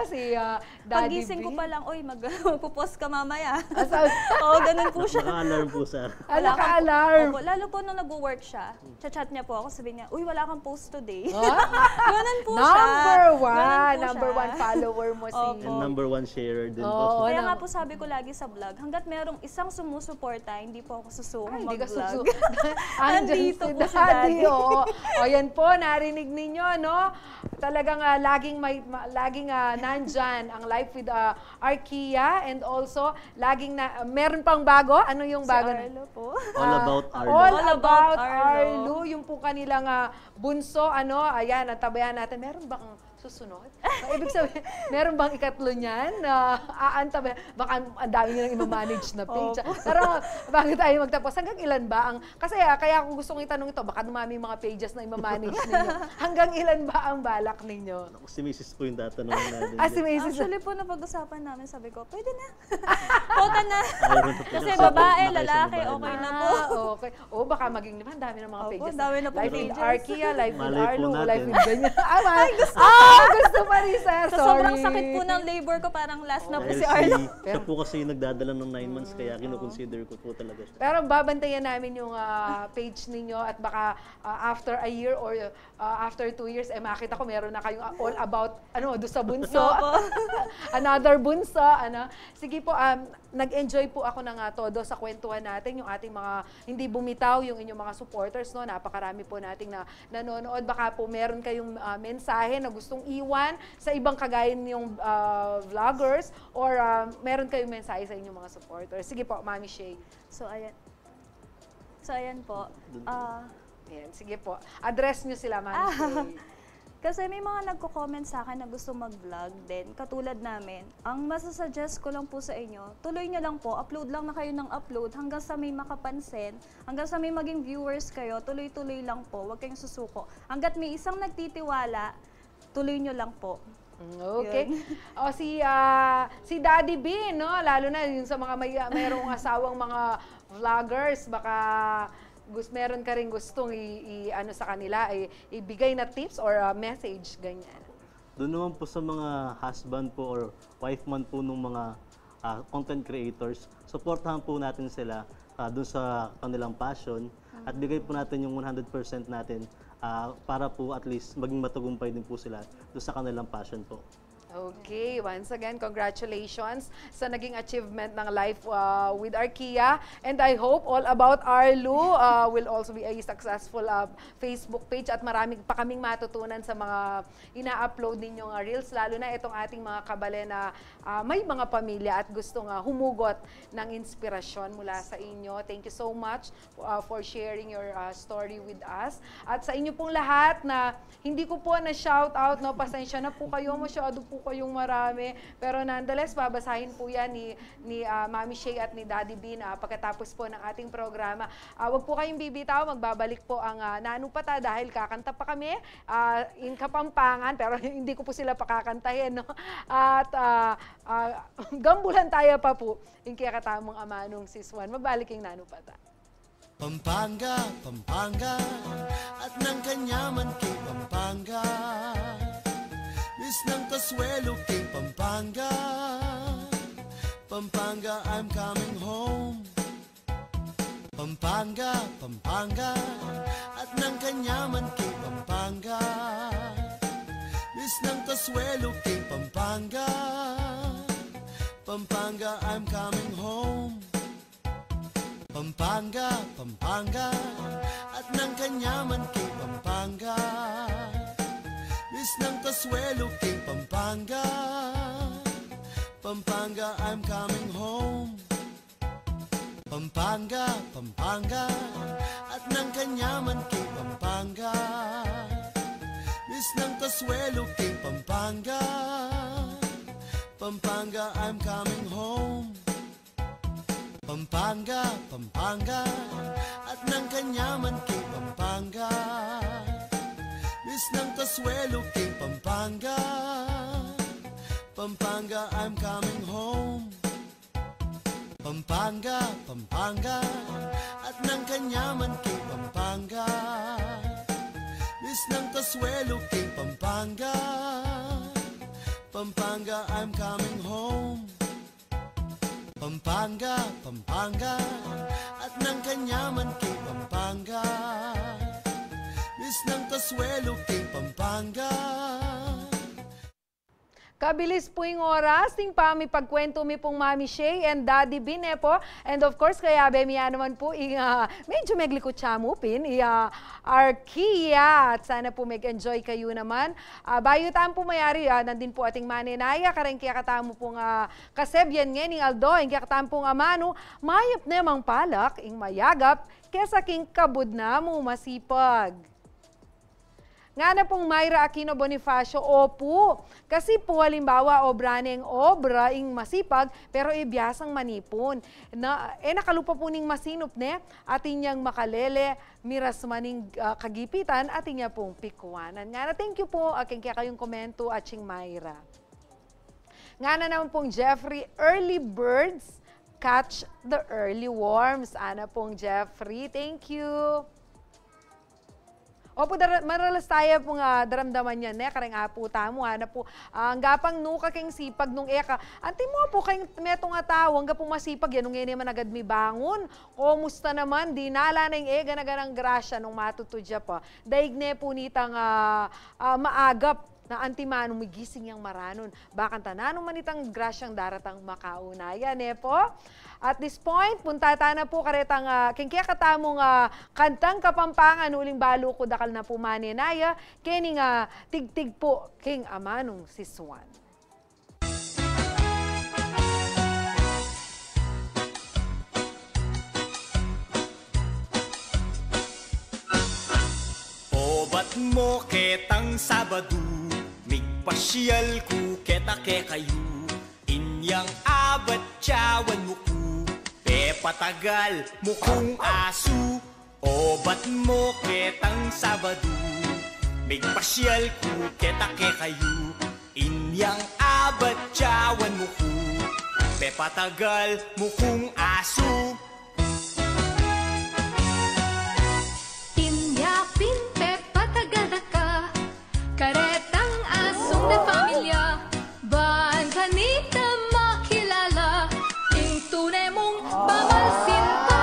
S8: siya.
S3: Daddy
S8: Pagising ko
S3: B.
S8: pa lang, uy, magpo-post ka mamaya.
S3: Sabi-
S8: Oo, ganun po siya.
S9: Naka-alarm po sa
S3: Ala ka alarm.
S8: Opo, lalo po nung nag-work siya, chat niya po ako, sabi niya, uy, wala kang post today.
S3: Ah?
S8: Ganun po siya.
S3: Number one follower mo si...
S8: Opo.
S9: and number 1 sharer din
S3: Oo,
S9: po.
S8: Kaya nga po sabi ko lagi sa vlog, hanggat merong isang sumusuporta, hindi po ako susuko
S3: Ay, hindi ka
S8: mag-vlog.
S3: Andito
S8: Andito
S3: si
S8: po si
S3: Daddy.
S8: Daddy.
S3: Oo. O yan po, narinig ninyo, no? Talagang laging nandyan ang Life with Arkia, and also laging meron pang bago. Ano yung
S8: Si
S3: bago?
S8: Arlo po.
S9: All about Arlo.
S3: All
S8: All
S3: about
S8: about
S3: Arlo.
S8: Arlo.
S3: Yung po kanilang bunso, ayan, natabayan natin. Meron bang susunod? Ibig sabihin, meron bang ikatlo niyan? Aantabayan. Baka ang dami nyo nang i-manage na page. Pero bago tayo magtapos, hanggang ilan ba ang... Kasi kaya kung gustong itanong ito, baka dumami yung mga pages na i-manage ninyo. Hanggang ilan ba ang balak ninyo?
S9: Ako, si Mrs. po yung tatanungin natin.
S3: Si Mrs.
S8: Actually po, napag-usapan namin, sabi ko, pwede na. Kota na.
S9: Ayaw na po.
S8: Kasi
S9: Sa-
S8: babae,
S9: na kayo sa
S8: lalaki,
S9: babae
S8: okay
S9: na.
S8: na po.
S3: Okay. O baka maging naman, dami ng mga
S8: Opo,
S3: pages.
S8: dami na pong
S3: Life with
S8: pages.
S3: Arkia, Life with
S9: Malay po
S3: Arlo,
S9: natin.
S3: Life with ganyan. Gusto pa rin sa
S8: Sa
S3: sorry.
S8: sobrang sakit po ng labor ko, parang last na po
S9: Dahil
S8: si Arlo.
S9: siya po kasi yung nagdadala ng 9 months, kaya kinukonsider ko po talaga siya.
S3: Pero babantayan namin yung page ninyo at baka after a year or after 2 years, makita ko meron na kayong all about, doon sa bunso. Another bunso. Sige po, nag-enjoy po ako ng todo sa kwentuhan natin, yung ating mga hindi bumitaw, yung inyong mga supporters, no? Napakarami po nating nanonood. Baka po meron kayong mensahe na gustong iwan sa ibang kagaya niyong vloggers, or meron kayong mensahe sa inyong mga supporters. Sige po, Mami Shay.
S8: So, ayan po.
S3: Ayan, sige po. Address niyo sila, Mami Shay.
S8: Kasi may mga nagko-comment sa akin na gusto mag-vlog din, katulad namin. Ang masasuggest ko lang po sa inyo, tuloy nyo lang po, upload lang na kayo ng upload hanggang sa may makapansin, hanggang sa may maging viewers kayo, tuloy-tuloy lang po, huwag kayong susuko. Hanggat may isang nagtitiwala, tuloy nyo lang po.
S3: Okay. O si Daddy B, no? Lalo na yung sa mga mayroong asawang mga vloggers, baka meron ka rin gustong sa kanila, ibigay na tips or message, ganyan.
S9: Doon naman po sa mga husband po or wife man po ng mga content creators, supportahan po natin sila doon sa kanilang passion at bigay po natin yung 100% natin para po at least maging matagumpay din po sila doon sa kanilang passion po.
S3: Okay, once again, congratulations sa naging achievement ng Life with Arkia. And I hope All About Arlo will also be a successful Facebook page at marami pa kaming matutunan sa mga ina-upload ninyong reels, lalo na itong ating mga kabale na may mga pamilya at gustong humugot ng inspirasyon mula sa inyo. Thank you so much for sharing your story with us. At sa inyo pong lahat na hindi ko po na-shout out, no, pasensya na po kayo, masyado po kayong marami. Pero nonetheless, babasahin po yan ni Mami Shay at ni Daddy B na pagkatapos po ng ating programa. Huwag po kayong bibitaw, magbabalik po ang Nanupata dahil kakanta pa kami in Kapampangan, pero hindi ko po sila pakakantahin. No? At gambulan tayo pa po in kaya katamong amanong sis Juan. Mabalik yung Nanupata.
S1: Pampanga, Pampanga, at ng kanyaman kay Pampanga. Miss ng Kasuelo kay Pampanga. Pampanga, I'm coming home. Pampanga, Pampanga, at ng kanyaman kay Pampanga. Miss ng Kasuelo kay Pampanga. Pampanga, I'm coming home. Pampanga, Pampanga, at ng kanyaman kay Pampanga. Miss ng Kasuelo kay Pampanga. Pampanga, I'm coming home. Pampanga, Pampanga, at ng kanyaman kay Pampanga. Miss ng Kasuelo kay Pampanga. Pampanga, I'm coming home. Pampanga, Pampanga, at ng kanyaman kay Pampanga. Miss ng Kasuelo kay Pampanga. Pampanga, I'm coming home. Pampanga, Pampanga, at ng kanyaman kay Pampanga. Bis ng Kasuelo king Pampanga. Pampanga, I'm coming home. Pampanga, Pampanga, at ng Kanyaman king Pampanga. Bis ng Kasuelo king Pampanga.
S3: Kabilis po yung oras, ting pami pagkwento mi pong Mami Shay and Daddy Bin po. And of course, kaya bemi naman po, medyo megliko chamupin, Arkia. At sana po mag-enjoy kayo naman. Bayutaan po mayari, nandin po ating maninaya, kareng kaya katamo pong kasebyan ngayon, Aldo, kaya katamo pong amano, mayap namang palak, ing mayagap, kesa king kabud na mo masipag. Nga na pong Myra Aquino Bonifacio, opo. Kasi po halimbawa obra ning obra ing masipag pero ibiyasang manipon. Nakalupa po ning masinop ne atin niyang makalele miras maning kagipitan atin niya pong pikuwanan. Nga na thank you po aking kaya kayong komento at ching Myra. Nga na naman pong Jeffrey, early birds catch the early worms. Ana pong Jeffrey, thank you. Opo, maralas tayo pong daramdaman yan, kareng apo tamo, na po, ang gapang nuka king sipag nung eka. Ante mo po, kayong metong ataw, hanggang po masipag yan, nung ngayon naman agad may bangon. Kumusta naman, di nala na yung ganaganang grasya nung matutudya pa. Daig ne po nitang maagap na antimano migising yang maranon. Bakan tananong manitang grasyang daratang makaunaya, po. At this point, punta na po karetang kaya katamong kantang Kapampangan uling balo ko dakal na po maninaya kening tigtig po king amanong si Swan.
S11: Obat mo ketang Sabado, migpasyal ku keta ke kayo, inyang abat tiyawan mo ku, patagal mo kung aso. Obat mo ketang Sabado, migpasyal ku keta ke kayo, inyang abat tiyawan mo ku, patagal mo kung aso.
S10: Inyapin patagal na ka, karetang asong na pamilya, baan kanita makilala, ing tunay mong pamasinta.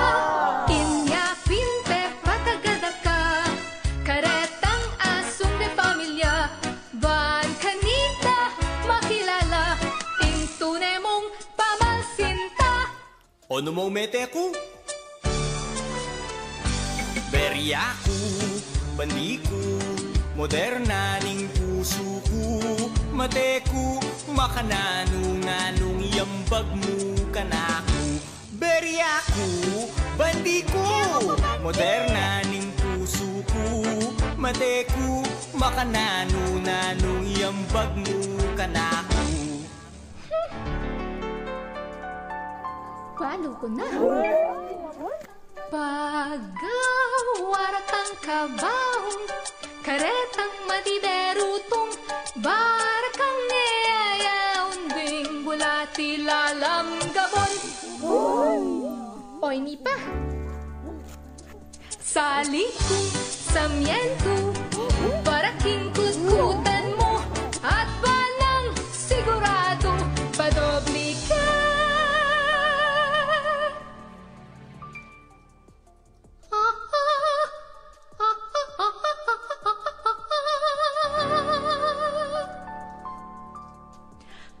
S10: Inyapin patagal na ka, karetang asong na pamilya, baan kanita makilala, ing tunay mong pamasinta.
S11: Ano mo mete ko? Beriyaku, bandiku, moderna ning puso ko, mateku, makananong-nanong yambag mo kanaku. Beriyaku, bandiku, moderna ning puso ko, mateku, makananong-nanong yambag mo kanaku.
S10: Palo ko na. Pagawara kang kabaong, karetang matiderutong, barakang neayaon ding bulati lalam gabon. Oy, nipa! Salikong samyento, baraking kutkutan mo, at balang sigurado, padobli ka.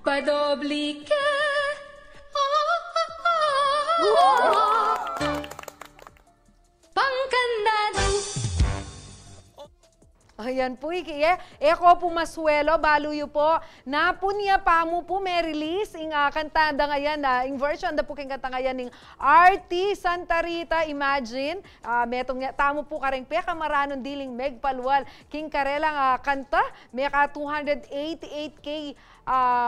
S10: Padobli ka. Pangkandado.
S3: Ayan po, eko po masuelo, baluyo po, napunya pa mo po may release, ing kantanda ngayon, ing version da po king kanta ngayon, ing RT Santa Rita, Imagine, metong tamo po kareng peka maranon diling megpalwal, king karelang kanta, meka 288K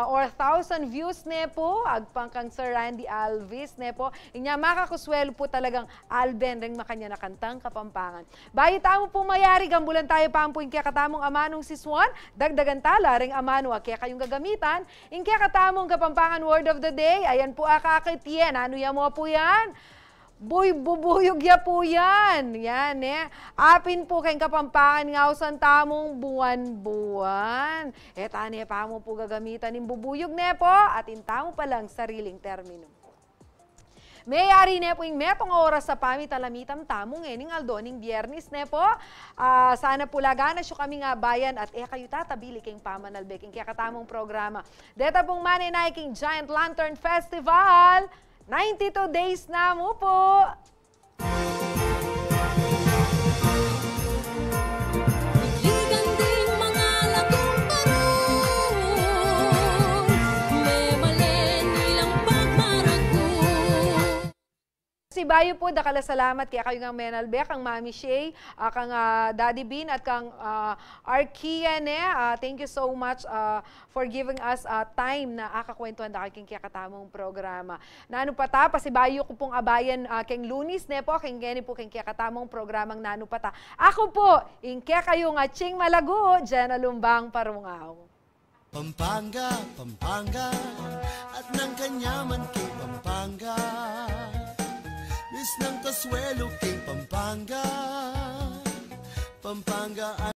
S3: or 1,000 views ne po, agpang kang Sir Randy Alvis ne po, inya makakuswelo po talagang Alben ring makanya na kantang Kapampangan. Bayi tamo po mayari, gambulan tayo pa po kaya katamong amanong si Swan, dagdagan tala ring amano kaya kayong gagamitan, kaya katamong Kapampangan word of the day, ayan po akakitien, ano yan mo po yan? Boy, bubuyog ya po yan. Yan Apin po kayong Kapampangan nga usan tamong buwan-buwan. Tani pa mo po gagamitan ng bubuyog po at intamo pa lang sariling termino. Mayari po yung metong oras sa pamitalamitam tamong ning aldoning biyernes po. Sana po lagana siyo kami nga bayan at kayo tatabili kayong pamanalbeking kaya katamong programa. Deta pong maninay king Giant Lantern Festival. 92 days na mo po. Si Bayo po, dakala salamat kaya kayo ng Menalbe, kang Mami Shay, kang Daddy Bean at kang Arkia thank you so much for giving us time na akakwentuhan da kayong kaya katamong programa. Nano pata, pa si Bayo ko pong abayan keng Lunis po, keng Geni po keng kaya katamong programang Nano pata. Ako po, kaya kayo nga Ching Malago, Jenna Lumbang Parungaw.
S1: Pampanga, Pampanga, at ng kanyaman kay Pampanga. Bis ng Kasuelo kay Pampanga, Pampanga.